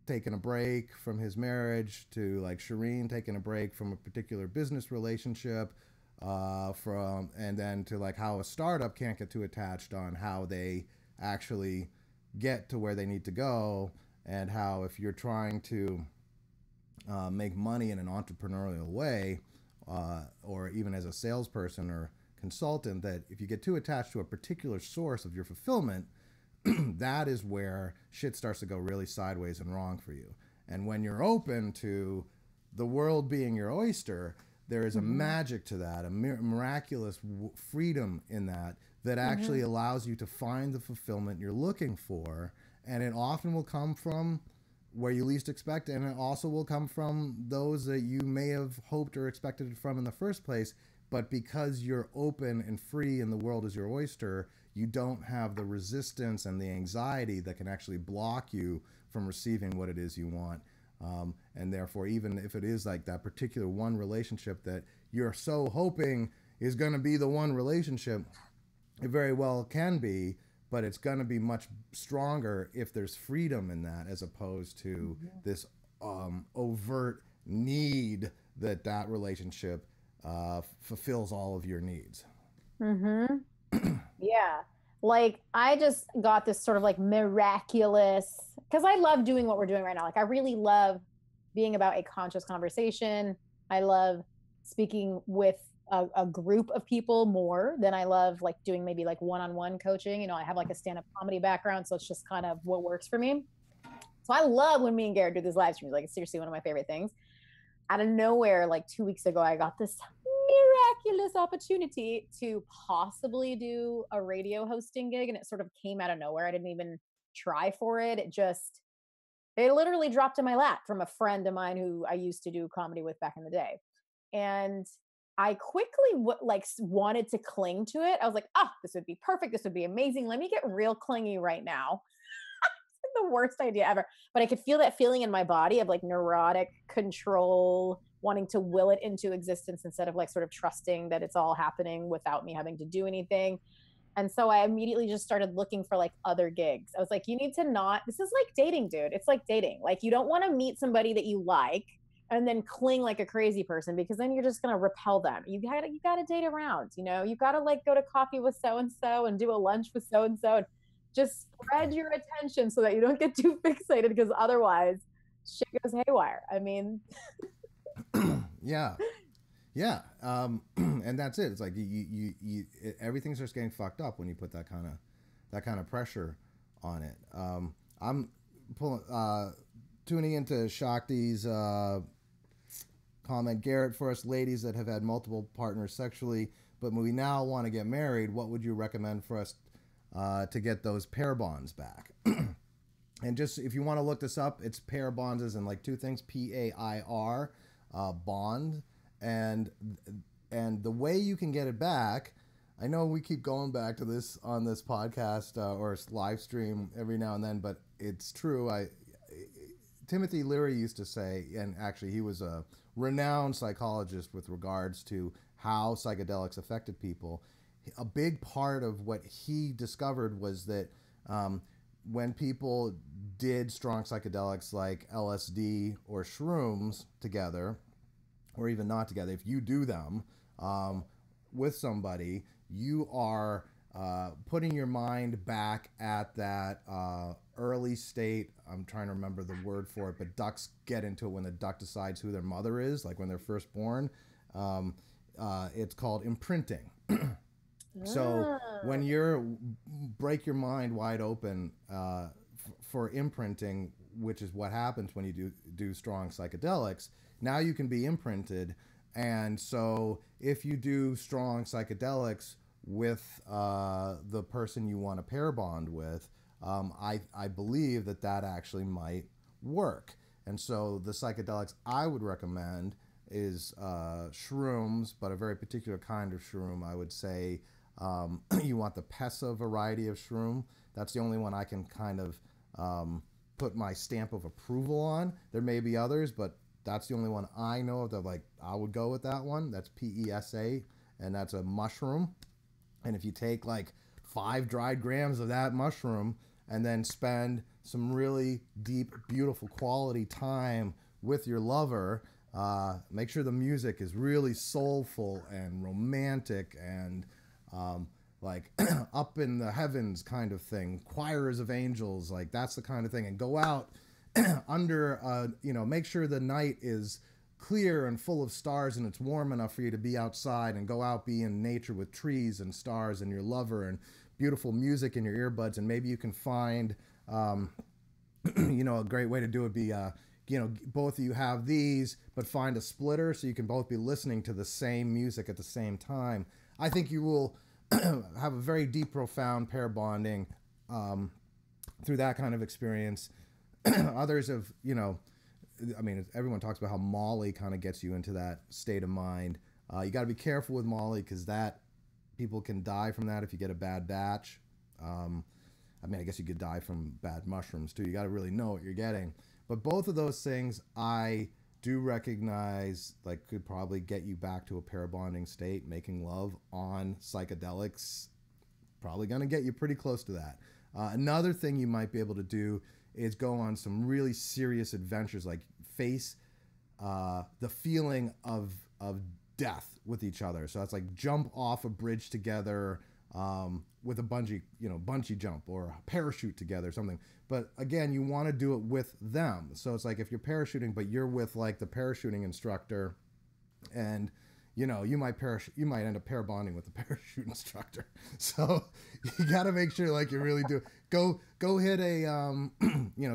taking a break from his marriage to like Shereen taking a break from a particular business relationship, and then to like how a startup can't get too attached on how they actually get to where they need to go, and how if you're trying to make money in an entrepreneurial way, or even as a salesperson or consultant, that if you get too attached to a particular source of your fulfillment, that is where shit starts to go really sideways and wrong for you. And when you're open to the world being your oyster, there is a magic to that, a miraculous freedom in that actually allows you to find the fulfillment you're looking for. And it often will come from where you least expect, and it also will come from those that you may have hoped or expected it from in the first place. But because you're open and free and the world is your oyster, you don't have the resistance and the anxiety that can actually block you from receiving what it is you want. And therefore, even if it is like that particular one relationship that you're so hoping is going to be the one relationship, it very well can be, but it's going to be much stronger if there's freedom in that, as opposed to this overt need that relationship fulfills all of your needs. Yeah. Like I just got this sort of like miraculous, because I love doing what we're doing right now. Like I really love being about a conscious conversation. I love speaking with a group of people more than I love like doing maybe like one-on-one coaching. You know, I have like a stand-up comedy background, so it's just kind of what works for me. So I love when me and Garrett do these live streams. Like it's seriously one of my favorite things. Out of nowhere, like 2 weeks ago, I got this miraculous opportunity to possibly do a radio hosting gig, and it sort of came out of nowhere. I didn't even try for it. It literally dropped in my lap from a friend of mine who I used to do comedy with back in the day. And I quickly wanted to cling to it. I was like, oh, this would be perfect. This would be amazing. Let me get real clingy right now. The worst idea ever. But I could feel that feeling in my body of like neurotic control, wanting to will it into existence instead of like sort of trusting that it's all happening without me having to do anything. And so I immediately just started looking for like other gigs. I was like, you need to this is like dating, dude. It's like dating. Like you don't want to meet somebody that you like and then cling like a crazy person, because then you're just going to repel them. You got to date around, you know, you got to like go to coffee with so-and-so and do a lunch with so-and-so and just spread your attention so that you don't get too fixated, because otherwise shit goes haywire. I mean, yeah. And that's it. It's like everything starts getting fucked up when you put that kind of pressure on it. I'm tuning into Shakti's comment. Garrett, for us ladies that have had multiple partners sexually, but we now want to get married, what would you recommend for us to get those pair bonds back? And just if you want to look this up, it's pair bonds as in like two things, PAIR, bond, and the way you can get it back. I know we keep going back to this on this podcast or live stream every now and then, but it's true. Timothy Leary used to say, and actually he was a renowned psychologist with regards to how psychedelics affected people. A big part of what he discovered was that when people did strong psychedelics like LSD or shrooms together, or even not together, if you do them, with somebody, you are putting your mind back at that early state. I'm trying to remember the word for it, but ducks get into it when the duck decides who their mother is, like when they're first born. It's called imprinting. So when you're break your mind wide open for imprinting, which is what happens when you do strong psychedelics, now you can be imprinted. And so if you do strong psychedelics with the person you want to pair bond with, I believe that actually might work. And so the psychedelics I would recommend is shrooms, but a very particular kind of shroom. I would say you want the Pesa variety of shroom. That's the only one I can kind of put my stamp of approval on. There may be others, but that's the only one I know of that, like, I would go with that one. That's PESA, and that's a mushroom. And if you take like 5 dried grams of that mushroom and then spend some really deep, beautiful quality time with your lover, make sure the music is really soulful and romantic and like up in the heavens kind of thing, choirs of angels, like that's the kind of thing. And go out under, make sure the night is clear and full of stars and it's warm enough for you to be outside, and go out, be in nature with trees and stars and your lover and beautiful music in your earbuds. And maybe you can find, a great way to do it be, both of you have these, but find a splitter so you can both be listening to the same music at the same time. I think you will have a very deep, profound pair bonding through that kind of experience. Others have, everyone talks about how Molly kind of gets you into that state of mind. You got to be careful with Molly because people can die from that if you get a bad batch. I guess you could die from bad mushrooms too. You got to really know what you're getting. But both of those things I do recognize could probably get you back to a pair bonding state. Making love on psychedelics probably going to get you pretty close to that. Another thing you might be able to do is go on some really serious adventures, like face the feeling of death with each other. So it's like jump off a bridge together with a bungee jump, or a parachute together or something. But again, you want to do it with them. So it's like if you're parachuting, but you're with like the parachuting instructor, and you might end up pair bonding with the parachute instructor. So you got to make sure like you really do. Go hit a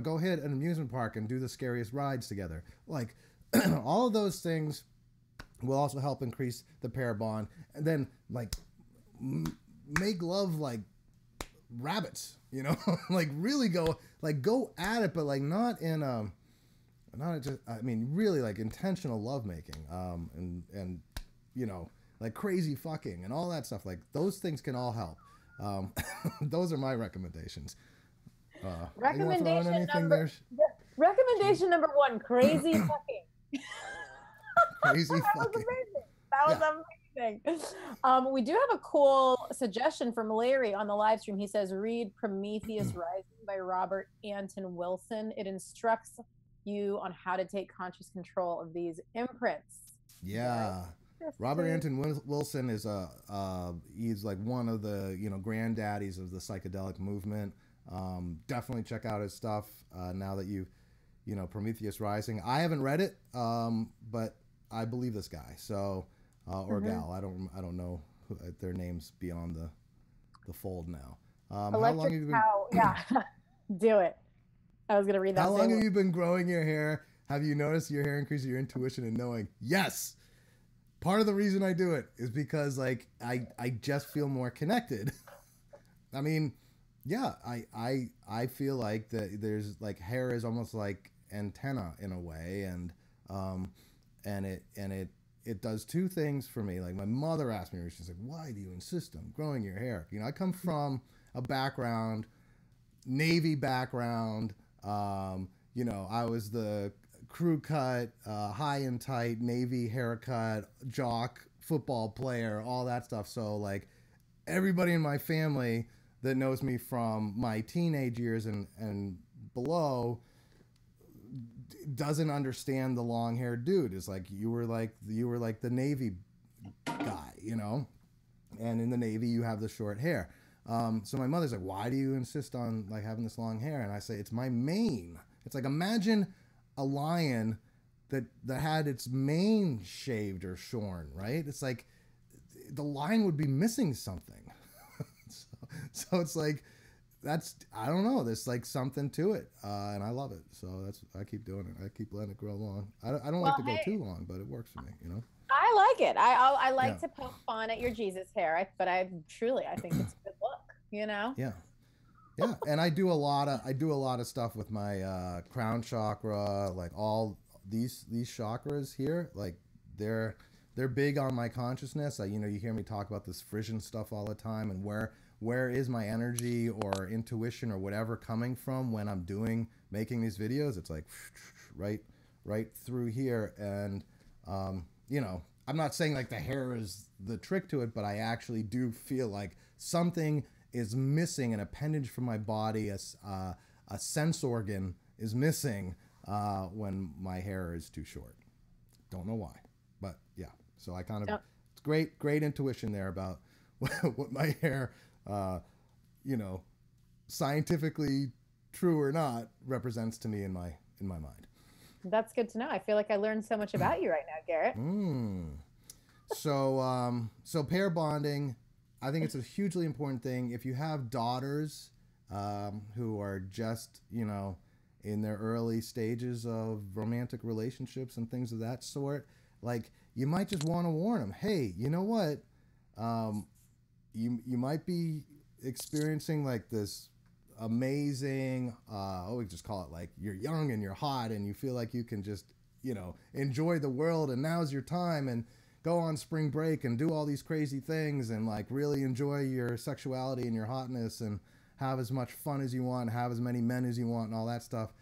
go hit an amusement park and do the scariest rides together. Like all of those things will also help increase the pair bond. And then like make love like rabbits, like really go at it, but like not really like intentional lovemaking, and like crazy fucking and all that stuff. Like those things can all help. Those are my recommendations. Recommendation number 1, crazy fucking. Crazy That fucking. Was amazing. We do have a cool suggestion from Larry on the live stream. He says, read Prometheus Rising by Robert Anton Wilson. It instructs you on how to take conscious control of these imprints. Yeah. Robert Anton Wilson is he's like one of the granddaddies of the psychedelic movement. Definitely check out his stuff now that you've Prometheus Rising. I haven't read it, but I believe this guy. So or gal, I don't know their names beyond the fold now. How long have you been? Yeah, do it. I was gonna read that. How long have you been growing your hair? Have you noticed your hair increase your intuition and knowing? Yes. Part of the reason I do it is because like I just feel more connected. I mean, yeah, I feel like that there's like hair is almost like antenna in a way, and it does two things for me. Like my mother asked me, she's like, why do you insist on growing your hair? I come from a background, Navy background. I was the crew cut, high and tight Navy haircut, jock, football player, all that stuff. So like everybody in my family that knows me from my teenage years and below doesn't understand the long haired dude. It's like you were like the Navy guy, And in the Navy, you have the short hair. So my mother's like, why do you insist on like having this long hair? And I say, it's my mane. It's like, imagine a lion that had its mane shaved or shorn, right? It's like the lion would be missing something. so it's like, I don't know, there's like something to it, and I love it. So I keep doing it. I keep letting it grow long. I don't like to go too long, but it works for me, you know. I like it. I like to poke fun at your Jesus hair, but I think it's a good look, you know. Yeah. And I do a lot of stuff with my crown chakra, like all these chakras here, like they're big on my consciousness. You know, you hear me talk about this Frisian stuff all the time, and where is my energy or intuition or whatever coming from when I'm making these videos? It's like right through here. And you know, I'm not saying like the hair is the trick to it, but I actually do feel like something is missing, an appendage from my body, a sense organ is missing when my hair is too short. Don't know why, but yeah. So I kind of, it's great intuition there about what my hair, you know, scientifically true or not, represents to me in my mind. That's good to know. I feel like I learned so much about you right now, Garrett. So pair bonding, I think it's a hugely important thing. If you have daughters who are just, you know, in their early stages of romantic relationships and things of that sort, like, you might just want to warn them, hey, you know what? You might be experiencing like this amazing, we just call it like you're young and you're hot and you feel like you can just, you know, enjoy the world, and now's your time, and go on spring break and do all these crazy things and like really enjoy your sexuality and your hotness and have as much fun as you want, have as many men as you want and all that stuff.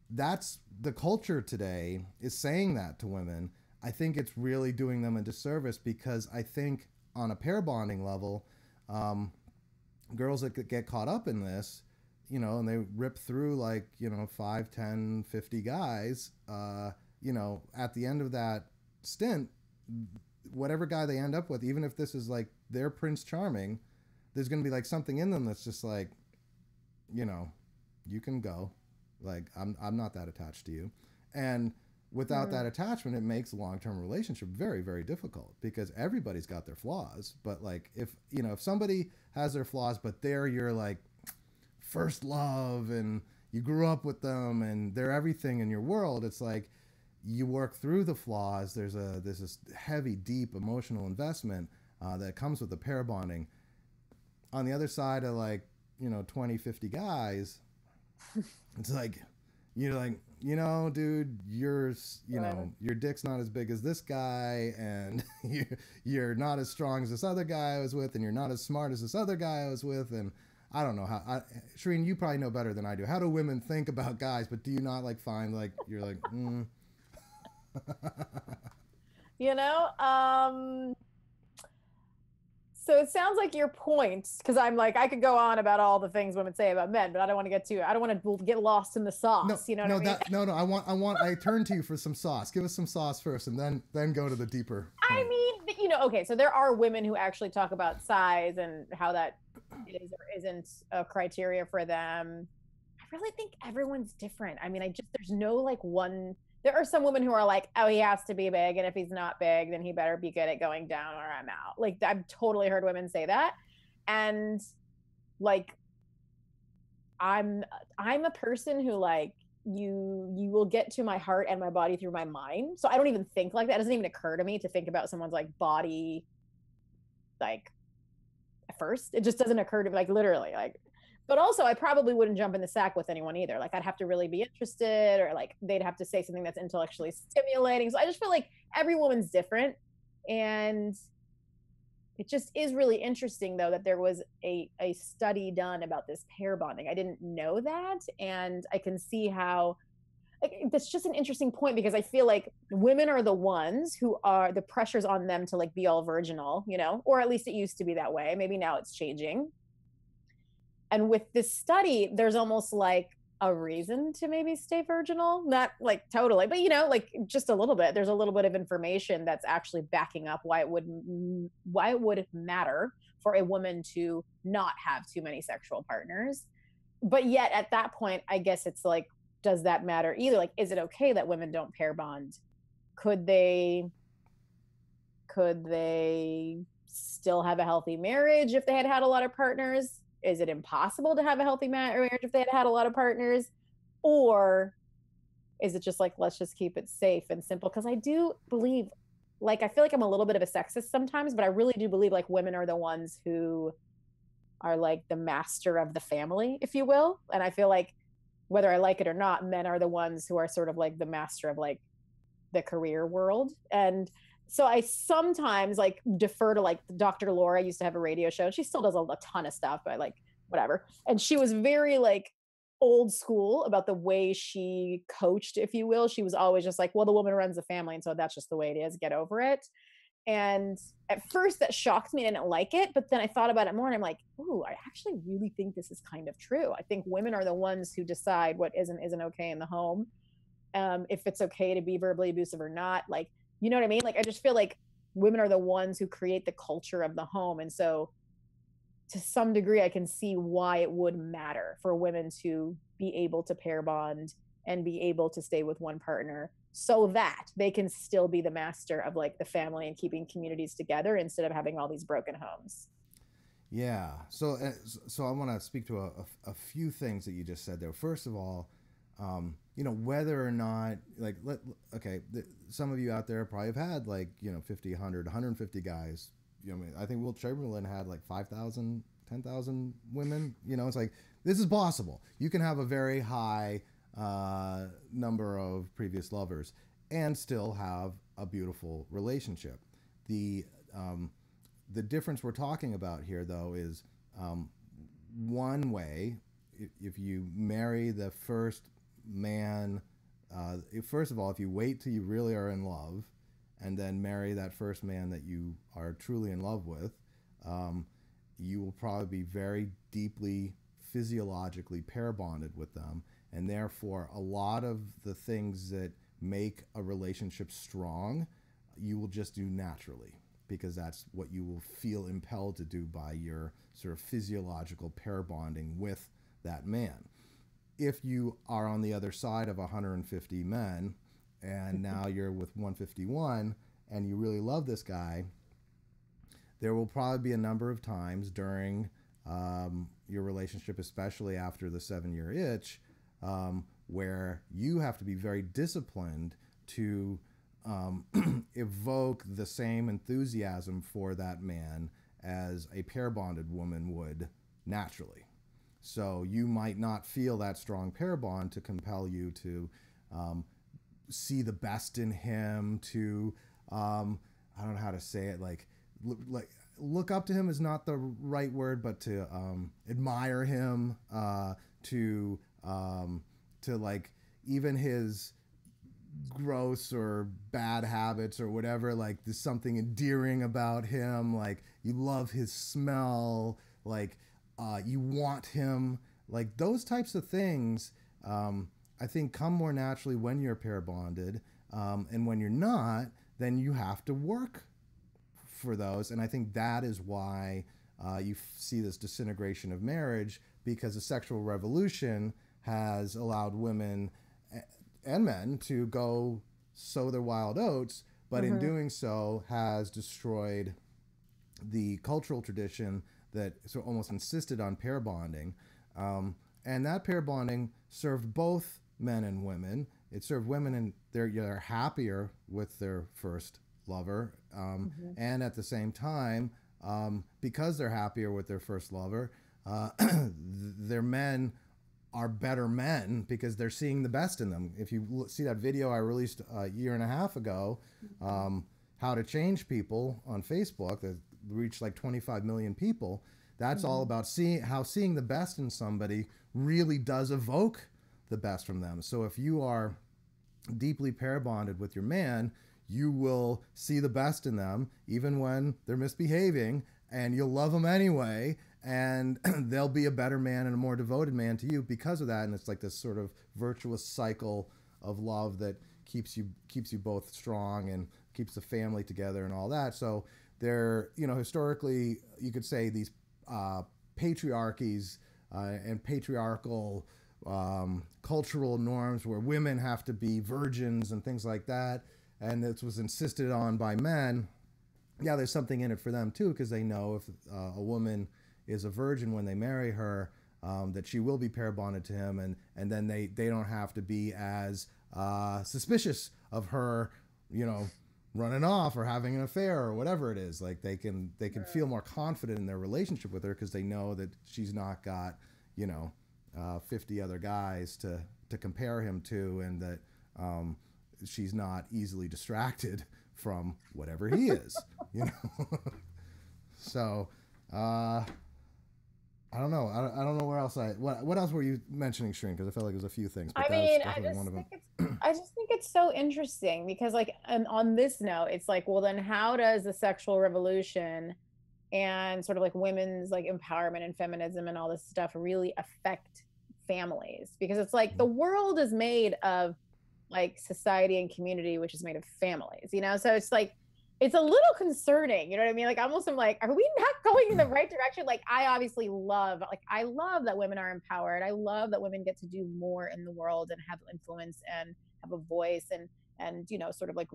That's the culture today, is saying that to women. I think it's really doing them a disservice, because I think on a pair bonding level, girls that get caught up in this, you know, and they rip through like, you know, 5, 10, 50 guys, you know, at the end of that stint, whatever guy they end up with, even if this is like their Prince Charming, there's going to be like something in them that's just like, you know, you can go, like, I'm not that attached to you. And without that attachment, it makes a long-term relationship very, very difficult, because everybody's got their flaws. But like, if, you know, if somebody has their flaws, but they're your like first love and you grew up with them and they're everything in your world, it's like you work through the flaws. There's this heavy, deep emotional investment that comes with the pair bonding. On the other side of like, you know, 20, 50 guys, it's like, you're like, you know, dude, you know, your dick's not as big as this guy, and you're not as strong as this other guy I was with, and you're not as smart as this other guy I was with, and I don't know how. Shereen, you probably know better than I do. How do women think about guys? But do you not like find like you're like, You know, so it sounds like your point, because I'm like, I could go on about all the things women say about men, but I don't want to get lost in the sauce. No, you know what I mean? I turn to you for some sauce. Give us some sauce first, and then go to the deeper point. I mean, you know, okay, so there are women who actually talk about size and how that is or isn't a criteria for them. I really think everyone's different. I mean, there's no like one. There are some women who are like, oh, he has to be big, and if he's not big, then he better be good at going down or I'm out. Like, I've totally heard women say that. And like, I'm a person who like, you will get to my heart and my body through my mind. So I don't even think like that. It doesn't even occur to me to think about someone's like body, like, at first. It just doesn't occur to me, like, literally, like. But also, I probably wouldn't jump in the sack with anyone either. Like, I'd have to really be interested, or like they'd have to say something that's intellectually stimulating. So I just feel like every woman's different. And it just is really interesting, though, that there was a study done about this pair bonding. I didn't know that. And I can see how, like, that's just an interesting point, because I feel like women are the ones who are, the pressure's on them to like be all virginal, you know, or at least it used to be that way. Maybe now it's changing. And with this study, there's almost like a reason to maybe stay virginal, not like totally, but like just a little bit. There's a little bit of information that's actually backing up why it would matter for a woman to not have too many sexual partners. But yet at that point, I guess it's like, does that matter either? Like, is it okay that women don't pair bond? Could they still have a healthy marriage if they had had a lot of partners? Is it impossible to have a healthy marriage if they had had a lot of partners? Or is it just like, let's just keep it safe and simple? Because I do believe, like, I feel like I'm a little bit of a sexist sometimes, but I really do believe like women are the ones who are like the master of the family, if you will. And I feel like whether I like it or not, men are the ones who are sort of like the master of like the career world. And so I sometimes like defer to like Dr. Laura used to have a radio show. She still does a ton of stuff, but like whatever. And she was very like old school about the way she coached, if you will. She was always just like, well, the woman runs the family. And so that's just the way it is. Get over it. And at first that shocked me. I didn't like it. But then I thought about it more and I'm like, ooh, I actually really think this is kind of true. I think women are the ones who decide what isn't okay in the home. If it's okay to be verbally abusive or not. Like, you know what I mean? Like, I just feel like women are the ones who create the culture of the home. And so to some degree, I can see why it would matter for women to be able to pair bond and be able to stay with one partner so that they can still be the master of like the family and keeping communities together instead of having all these broken homes. Yeah. So I want to speak to a few things that you just said there. First of all, whether or not, like, some of you out there probably have had, like, 50, 100, 150 guys. I think Wilt Chamberlain had, like, 5,000, 10,000 women. It's like, this is possible. You can have a very high number of previous lovers and still have a beautiful relationship. The difference we're talking about here, though, is one way, if you marry the first man, first of all, if you wait till you really are in love and then marry that first man that you are truly in love with, you will probably be very deeply physiologically pair bonded with them, and therefore a lot of the things that make a relationship strong you will just do naturally, because that's what you will feel impelled to do by your sort of physiological pair bonding with that man. If you are on the other side of 150 men and now you're with 151 and you really love this guy, there will probably be a number of times during your relationship, especially after the 7-year itch, where you have to be very disciplined to evoke the same enthusiasm for that man as a pair bonded woman would naturally. So you might not feel that strong pair bond to compel you to see the best in him, to I don't know how to say it, like look up to him is not the right word, but to admire him, to like even his gross or bad habits or whatever, like there's something endearing about him, like you love his smell, like you want him, like those types of things, I think come more naturally when you're pair bonded, and when you're not, then you have to work for those. And I think that is why you see this disintegration of marriage, because the sexual revolution has allowed women and men to go sow their wild oats, but in doing so has destroyed the cultural tradition that sort of almost insisted on pair bonding. And that pair bonding served both men and women. It served women, and they're happier with their first lover. And at the same time, because they're happier with their first lover, their men are better men because they're seeing the best in them. If you see that video I released a year and a half ago, How to Change People on Facebook, that reached like 25 million people, that's all about seeing the best in somebody really does evoke the best from them. So if you are deeply pair bonded with your man, you will see the best in them even when they're misbehaving, and you'll love them anyway, and they'll be a better man and a more devoted man to you because of that. And it's like this sort of virtuous cycle of love that keeps you both strong and keeps the family together and all that. So there, historically, you could say these patriarchies and patriarchal cultural norms where women have to be virgins and things like that, and this was insisted on by men. Yeah, there's something in it for them too, because they know if a woman is a virgin when they marry her, that she will be pair bonded to him, and then they don't have to be as suspicious of her, running off or having an affair or whatever it is. Like they can feel more confident in their relationship with her because they know that she's not got 50 other guys to compare him to, and that she's not easily distracted from whatever he is. So I don't know. I don't know where else what else were you mentioning, Shereen? Because I felt like there's a few things. But I just think it's so interesting because, like, and on this note, it's like, well, then how does the sexual revolution and sort of like women's like empowerment and feminism and all this stuff really affect families? Because it's like the world is made of like society and community, which is made of families, So it's like, it's a little concerning, you know what I mean? Like, almost I'm like, are we not going in the right direction? Like, I obviously love that women are empowered. I love that women get to do more in the world and have influence and have a voice and sort of like,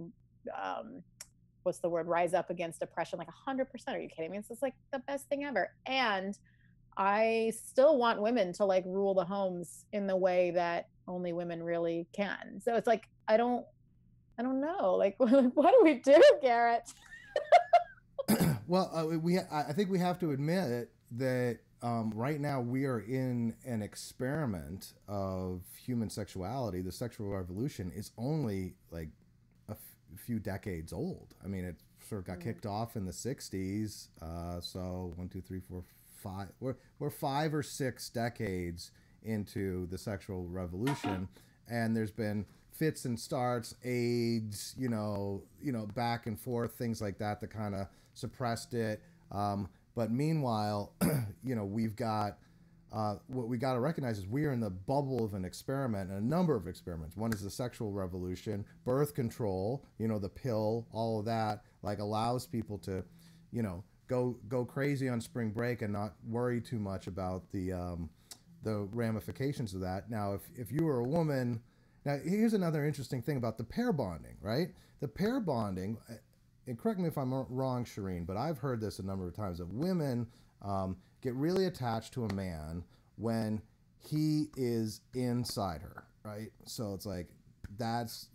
what's the word? Rise up against oppression, like 100%. Are you kidding me? It's just like the best thing ever. And I still want women to like rule the homes in the way that only women really can. So it's like, I don't know. Like, what do we do, Garrett? Well, I think we have to admit that right now we are in an experiment of human sexuality. The sexual revolution is only like a few decades old. I mean, it sort of got kicked off in the 60s. So 1, 2, 3, 4, 5. We're 5 or 6 decades into the sexual revolution, and there's been fits and starts, AIDS, back and forth, things like that kind of suppressed it. But meanwhile, we've got what we got to recognize is we are in the bubble of an experiment, and a number of experiments. One is the sexual revolution, birth control, the pill, all of that, like allows people to, go crazy on spring break and not worry too much about the ramifications of that. Now, if you were a woman. Now, here's another interesting thing about the pair bonding, right? The pair bonding, and correct me if I'm wrong, Shereen, but I've heard this a number of times, that women get really attached to a man when he is inside her, right? So it's like, that's,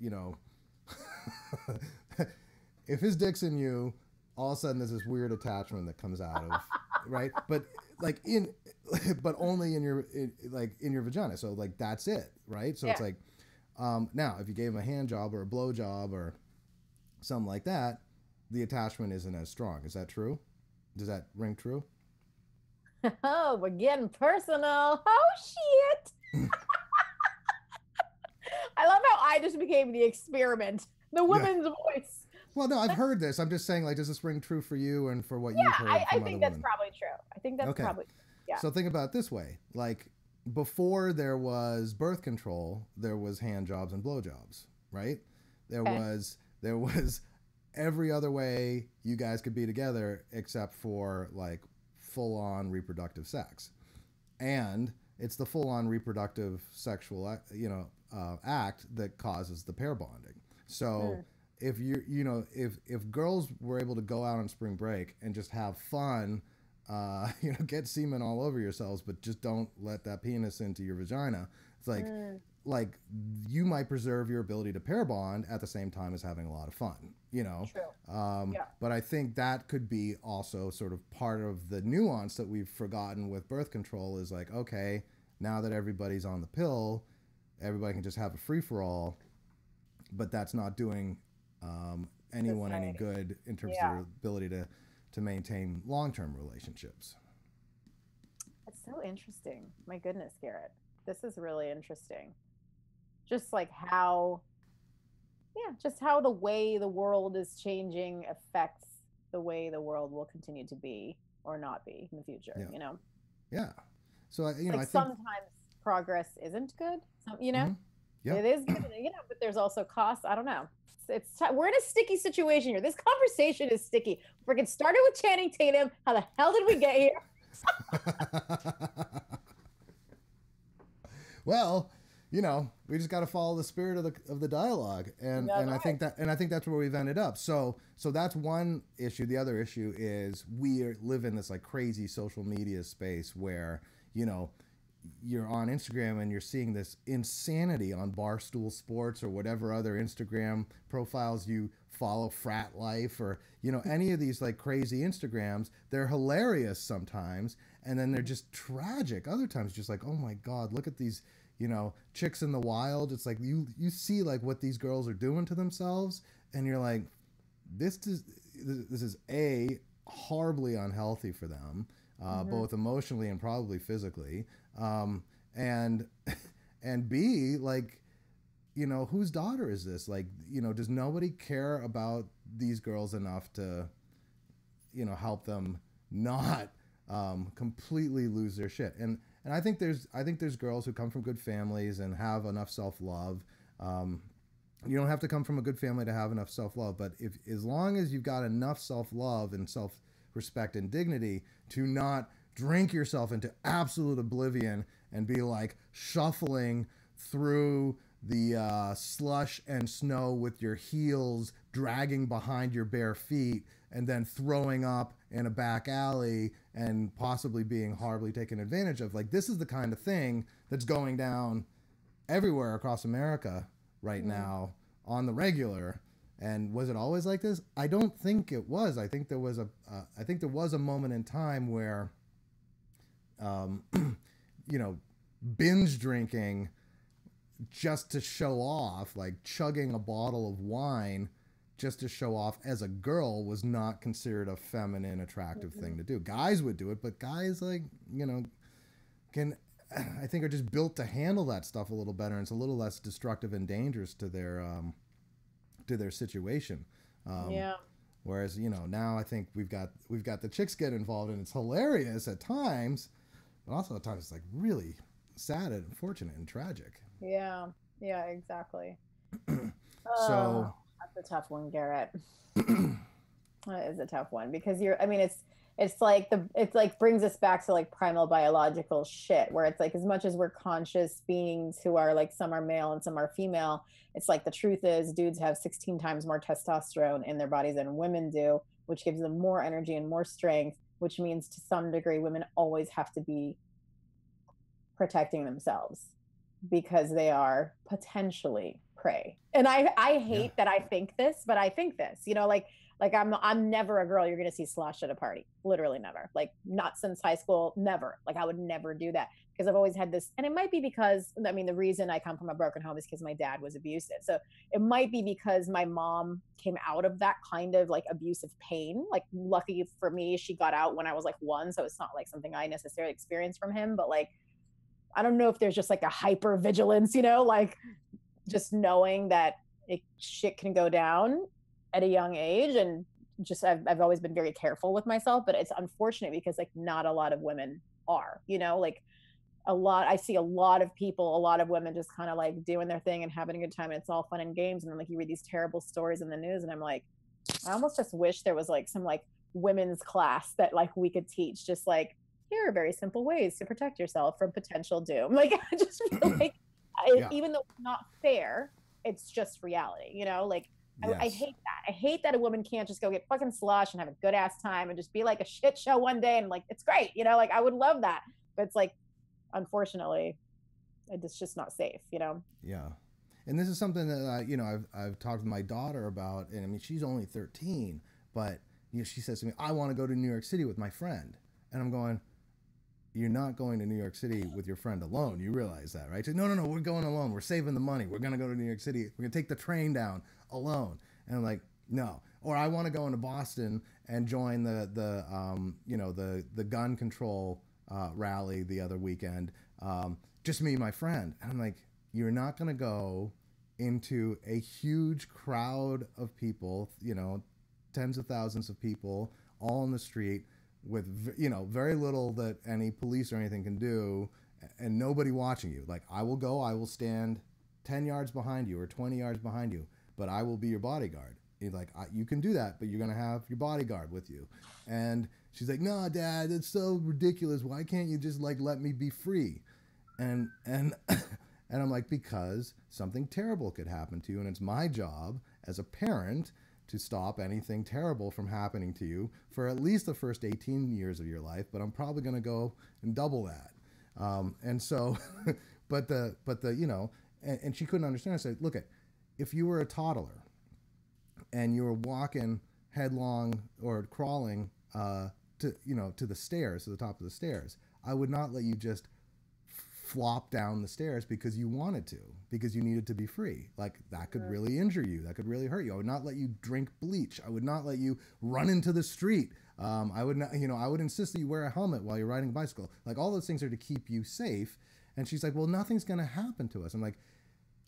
if his dick's in you, all of a sudden there's this weird attachment that comes out of, right? But like but only in your vagina. So like, that's it, right? So It's like, now, if you gave him a hand job or a blow job or something like that, the attachment isn't as strong. Is that true? Does that ring true? Oh, we're getting personal. Oh, shit. I love how I just became the experiment, the woman's voice. Well, no, I've heard this. I'm just saying, like, does this ring true for you and for what you've heard from I think that's probably true. I think that's probably, yeah. So think about it this way. Like, before there was birth control, there was hand jobs and blow jobs, right? There was every other way you guys could be together except for like full-on reproductive sex. And it's the full-on reproductive sexual act that causes the pair bonding. So if if girls were able to go out on spring break and just have fun, get semen all over yourselves, but just don't let that penis into your vagina. It's like you might preserve your ability to pair bond at the same time as having a lot of fun, True. But I think that could be also sort of part of the nuance that we've forgotten with birth control is like, okay, now that everybody's on the pill, everybody can just have a free-for-all, but that's not doing anyone any good in terms of their ability to maintain long-term relationships. That's so interesting. My goodness, Garrett. This is really interesting. Just like how the way the world is changing affects the way the world will continue to be. or not be in the future, you know? Yeah. So, you know, Like I think, sometimes progress isn't good, you hmm know? yeah. It is good, you know, but there's also costs. I don't know. We're in a sticky situation here. This conversation is sticky. Freaking started with Channing Tatum. How the hell did we get here? Well, you know, we just got to follow the spirit of the dialogue, and That's I think right. I think that's where we've ended up. So that's one issue. The other issue is live in this like crazy social media space where, you know, you're on Instagram and you're seeing this insanity on Barstool Sports or whatever other Instagram profiles you follow, Frat Life, or, you know, any of these like crazy Instagrams. They're hilarious sometimes, and then they're just tragic other times. Just like, oh my God, look at these, you know, chicks in the wild. It's like you see like what these girls are doing to themselves, and you're like, this is a horribly unhealthy for them, both emotionally and probably physically, and and B, like, you know, whose daughter is this? Like, you know, does nobody care about these girls enough to, you know, help them not completely lose their shit? And I think there's girls who come from good families and have enough self love. You don't have to come from a good family to have enough self love, but if as long as you've got enough self love and self respect and dignity to not drink yourself into absolute oblivion and be like shuffling through the slush and snow with your heels dragging behind your bare feet and then throwing up in a back alley and possibly being horribly taken advantage of. Like, this is the kind of thing that's going down everywhere across America right now on the regular. And was it always like this? I don't think it was. I think there was a moment in time where, you know, binge drinking just to show off, like chugging a bottle of wine just to show off as a girl, was not considered a feminine, attractive thing to do. Guys would do it, but guys, like, you know, I think are just built to handle that stuff a little better, and it's a little less destructive and dangerous to their situation. Yeah. Whereas, you know, now I think we've got the chicks get involved, and it's hilarious at times, but also at times it's like really sad and unfortunate and tragic. Yeah. Yeah, exactly. So, That's a tough one, Garrett. That is a tough one because I mean, it's like brings us back to like primal biological shit where it's like, as much as we're conscious beings who are like, some are male and some are female, it's like the truth is dudes have 16 times more testosterone in their bodies than women do, which gives them more energy and more strength, which means to some degree women always have to be protecting themselves because they are potentially prey. And I yeah. hate that I think this, but I think this, you know, like I'm never a girl you're going to see sloshed at a party. Literally never. Like, not since high school, never. Like, I would never do that because I've always had this, and it might be because, I mean, the reason I come from a broken home is because my dad was abusive. So it might be because my mom came out of that kind of like abusive pain. Like, lucky for me, she got out when I was like 1, so it's not like something I necessarily experienced from him, but like, I don't know if there's just like a hyper vigilance, you know, like just knowing that shit can go down at a young age. And just, I've always been very careful with myself, but it's unfortunate because like not a lot of women are, you know, like I see a lot of people, a lot of women just kind of like doing their thing and having a good time. And it's all fun and games. And then like you read these terrible stories in the news and I'm like, I almost just wish there was like some like women's class that like we could teach, just like, here are very simple ways to protect yourself from potential doom. Like, I just feel like Yeah. even though it's not fair, it's just reality, you know? Like, I Yes. hate that. I hate that a woman can't just go get fucking slush and have a good ass time and just be like a shit show one day and like, it's great, you know? Like, I would love that. But it's like, unfortunately, it's just not safe, you know? Yeah. And this is something that you know, I've talked to my daughter about, and I mean, she's only 13, but you know, she says to me, "I want to go to New York City with my friend," and I'm going, "You're not going to New York City with your friend alone. You realize that, right?" She said, no, we're going alone. We're saving the money. We're gonna go to New York City. We're gonna take the train down alone. And I'm like, no. Or I want to go into Boston and join the gun control rally the other weekend. Just me and my friend. And I'm like, you're not gonna go into a huge crowd of people, you know, tens of thousands of people all on the street, with, you know, very little that any police or anything can do, and nobody watching you. Like, I will stand 10 yards behind you or 20 yards behind you, but I will be your bodyguard. He's like, you can do that, but you're going to have your bodyguard with you. And she's like, no, Dad, it's so ridiculous. Why can't you just like let me be free? And and I'm like, because something terrible could happen to you, and it's my job as a parent to stop anything terrible from happening to you for at least the first 18 years of your life, but I'm probably going to go and double that. And so, but the you know, and she couldn't understand. I said, look, if you were a toddler and you were walking headlong or crawling to the stairs, to the top of the stairs, I would not let you just flop down the stairs because you wanted to, because you needed to be free. Like, that could really injure you. That could really hurt you. I would not let you drink bleach. I would not let you run into the street. I would not, you know, I would insist that you wear a helmet while you're riding a bicycle. Like, all those things are to keep you safe. And she's like, well, nothing's going to happen to us. I'm like,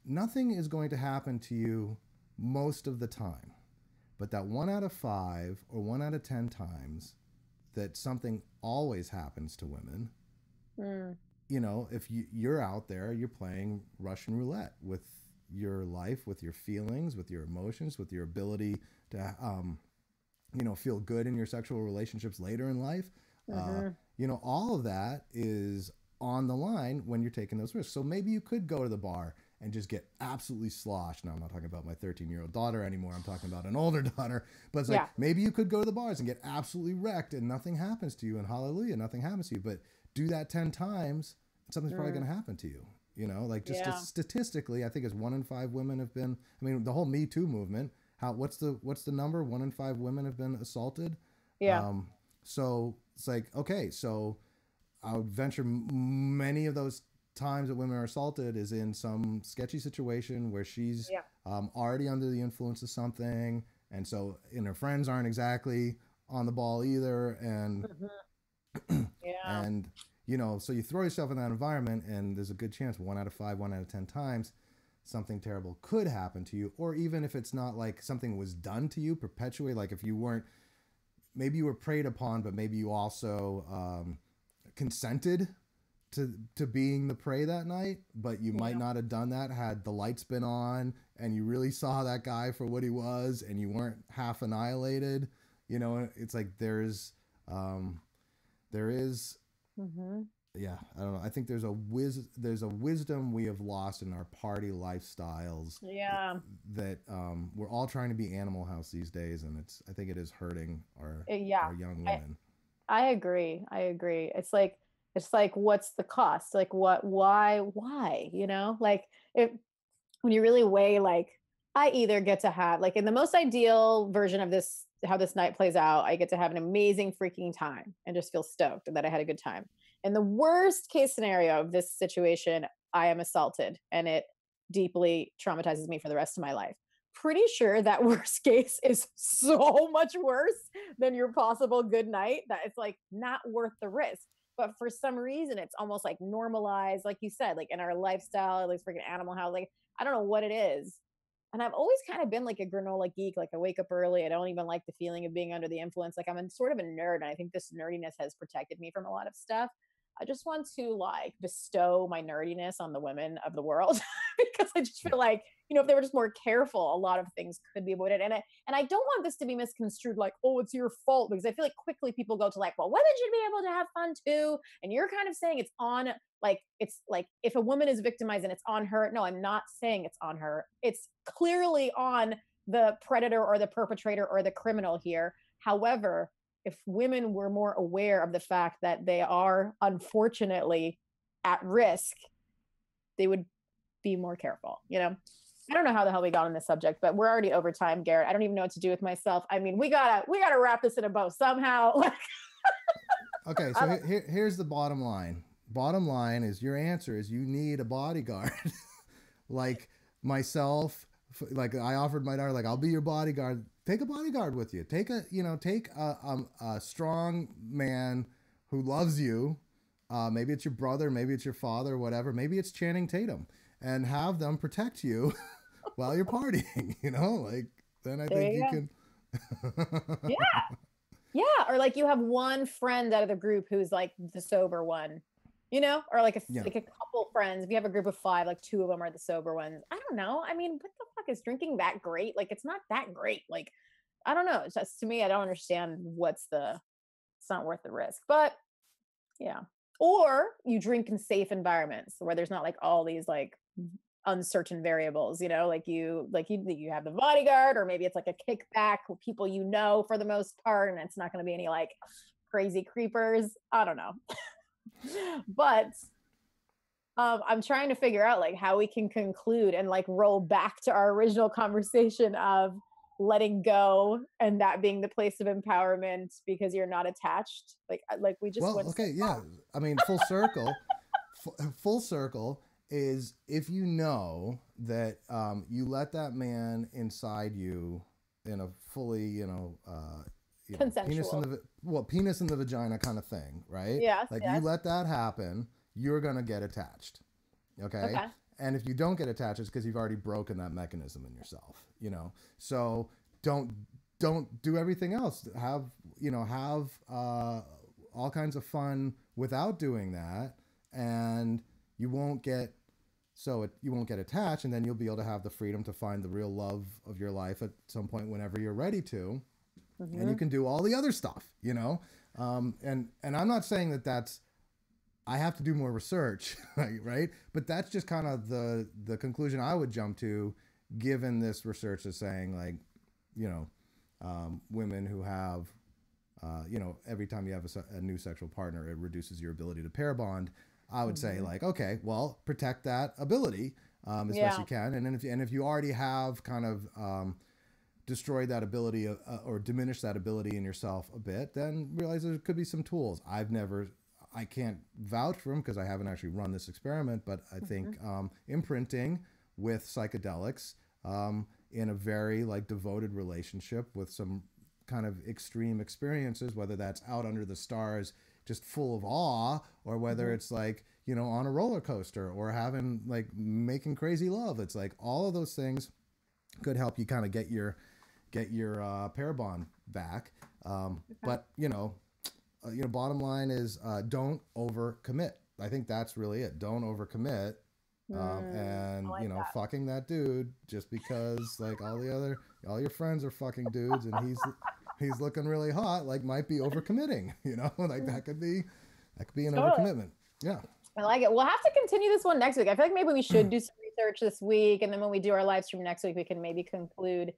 nothing is going to happen to you most of the time. But that 1 out of 5 or 1 out of 10 times that something always happens to women, you know, if you're out there, you're playing Russian roulette with your life, with your feelings, with your emotions, with your ability to, you know, feel good in your sexual relationships later in life. You know, all of that is on the line when you're taking those risks. So maybe you could go to the bar and just get absolutely sloshed. Now, I'm not talking about my 13-year-old daughter anymore. I'm talking about an older daughter. But it's like, maybe you could go to the bars and get absolutely wrecked and nothing happens to you, and hallelujah, nothing happens to you. But do that 10 times, something's probably going to happen to you. You know, like, just statistically, I think it's 1 in 5 women have been, I mean, the whole Me Too movement, what's the number? 1 in 5 women have been assaulted. So it's like, okay, so I would venture many of those times that women are assaulted is in some sketchy situation where she's already under the influence of something, and so, and her friends aren't exactly on the ball either, and and you know, so you throw yourself in that environment, and there's a good chance 1 out of 5, 1 out of 10 times something terrible could happen to you. Or even if it's not like something was done to you, perpetuate, like if you weren't, maybe you were preyed upon, but maybe you also consented to being the prey that night, but you might not have done that had the lights been on and you really saw that guy for what he was and you weren't half annihilated. You know, it's like there is yeah, I don't know, I think there's a wisdom we have lost in our party lifestyles that we're all trying to be Animal House these days, and I think it is hurting our young women. I agree. It's like, what's the cost? Like, why, you know, like, when you really weigh, like, I either get to have, like, in the most ideal version of this, how this night plays out, I get to have an amazing freaking time and just feel stoked that I had a good time. In the worst case scenario of this situation, I am assaulted and it deeply traumatizes me for the rest of my life. Pretty sure that worst case is so much worse than your possible good night that it's like not worth the risk. But for some reason, it's almost like normalized, like you said, like in our lifestyle, at least freaking Animal House. Like, I don't know what it is. And I've always kind of been like a granola geek. Like, I wake up early. I don't even like the feeling of being under the influence. Like, I'm sort of a nerd. And I think this nerdiness has protected me from a lot of stuff. I just want to like bestow my nerdiness on the women of the world because I just feel like, you know, if they were just more careful, a lot of things could be avoided. And I don't want this to be misconstrued like, oh, it's your fault, because I feel like quickly people go to like, well, women should be able to have fun too. And you're kind of saying it's on, like, it's like if a woman is victimized and it's on her. No, I'm not saying it's on her. It's clearly on the predator or the perpetrator or the criminal here. However, if women were more aware of the fact that they are unfortunately at risk, they would be more careful, you know? I don't know how the hell we got on this subject, but we're already over time, Garrett. I don't even know what to do with myself. I mean, we gotta wrap this in a bow somehow. Okay, so here's the bottom line. Bottom line is, your answer is you need a bodyguard. Like myself, like I offered my daughter, like, I'll be your bodyguard. Take a bodyguard with you. Take a strong man who loves you. Maybe it's your brother, maybe it's your father, whatever. Maybe it's Channing Tatum, and have them protect you while you're partying. You know, like, then I think you can. Yeah, or or like you have one friend out of the group who's like the sober one, you know, or like like a couple friends. If you have a group of 5, like 2 of them are the sober ones. I don't know. I mean, what the fuck, is drinking that great? Like, it's not that great. Like, I don't know. It's just, to me, I don't understand it's not worth the risk. But yeah. Or you drink in safe environments where there's not like all these like uncertain variables, you know, like you have the bodyguard, or maybe it's like a kickback with people, you know, for the most part, and it's not going to be any like crazy creepers. I don't know. But I'm trying to figure out like how we can conclude and like roll back to our original conversation of letting go and that being the place of empowerment because you're not attached. Like we just went okay, yeah. I mean, full circle. Full circle is if you know that you let that man inside you in a fully, consensual, penis in the vagina kind of thing, right? Yes, like yes. You let that happen, you're gonna get attached. Okay. And if you don't get attached, it's because you've already broken that mechanism in yourself, you know? So don't do everything else. Have all kinds of fun without doing that. And you won't get attached, and then you'll be able to have the freedom to find the real love of your life at some point whenever you're ready to. Mm-hmm. And you can do all the other stuff, you know? And I'm not saying that's, I have to do more research, right? But that's just kind of the conclusion I would jump to, given this research is saying, like, women who have, every time you have a new sexual partner, it reduces your ability to pair bond. I would say, like, okay, well, protect that ability as best you can. And then if you already have kind of destroyed that ability or diminished that ability in yourself a bit, then realize there could be some tools. I can't vouch for them because I haven't actually run this experiment, but I think imprinting with psychedelics in a very like devoted relationship with some kind of extreme experiences, whether that's out under the stars, just full of awe, or whether it's like, on a roller coaster or making crazy love. It's like all of those things could help you kind of get your pair bond back. But, bottom line is don't overcommit. I think that's really it. Don't overcommit. And fucking that dude just because like all your friends are fucking dudes and he's looking really hot, like might be overcommitting, like that could be an overcommitment. Yeah. I like it. We'll have to continue this one next week. I feel like maybe we should do some research this week, and then when we do our live stream next week, we can maybe conclude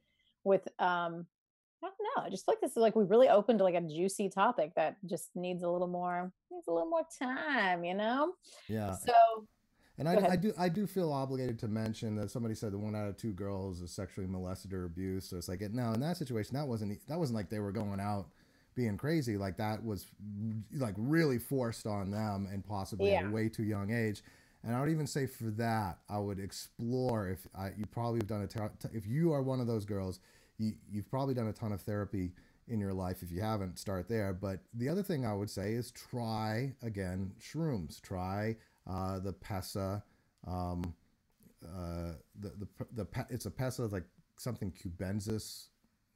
with I don't know. I just feel like this is like we really opened like a juicy topic that just needs a little more time, Yeah. So, and I do feel obligated to mention that somebody said that 1 out of 2 girls is sexually molested or abused. So it's like now in that situation, that wasn't like they were going out being crazy. Like that was like really forced on them and possibly at a way too young age. And I would even say for that, I would explore you probably have done if you are one of those girls. You've probably done a ton of therapy in your life. If you haven't, start there. But the other thing I would say is try, again, shrooms. Try the PESA. It's a PESA, like something cubensis,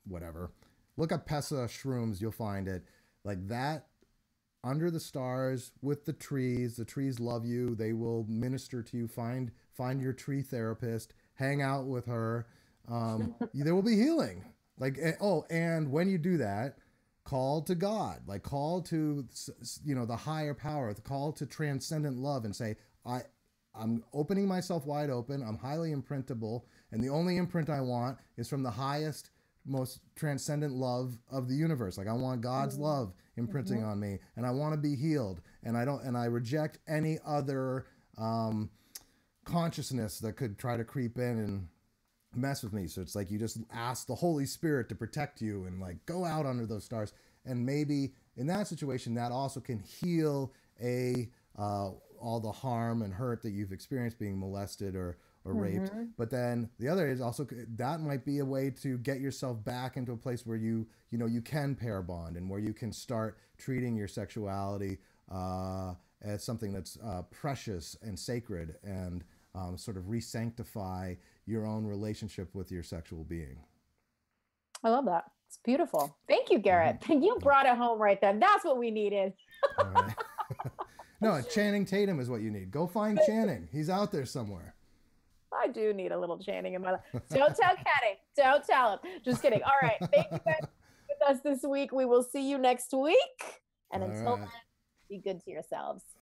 whatever. Look up PESA shrooms. You'll find it. Like that, under the stars with the trees. The trees love you. They will minister to you. Find your tree therapist. Hang out with her. There will be healing. And when you do that, call to God, like call to the higher power, call to transcendent love, and say, I'm opening myself wide open. I'm highly imprintable, and the only imprint I want is from the highest, most transcendent love of the universe. Like I want God's love imprinting on me, and I want to be healed, and I reject any other consciousness that could try to creep in and mess with me. So it's like you just ask the Holy Spirit to protect you and like go out under those stars. And maybe in that situation, that also can heal all the harm and hurt that you've experienced being molested or raped. But then the other is also that might be a way to get yourself back into a place where you can pair bond and where you can start treating your sexuality as something that's precious and sacred and sort of re-sanctify your own relationship with your sexual being. I love that. It's beautiful. Thank you, Garrett. You brought it home right then. That's what we needed. All right. No, Channing Tatum is what you need. Go find Channing. He's out there somewhere. I do need a little Channing in my life. Don't tell Kenny. Don't tell him. Just kidding. All right. Thank you guys for with us this week. We will see you next week. And until then, be good to yourselves.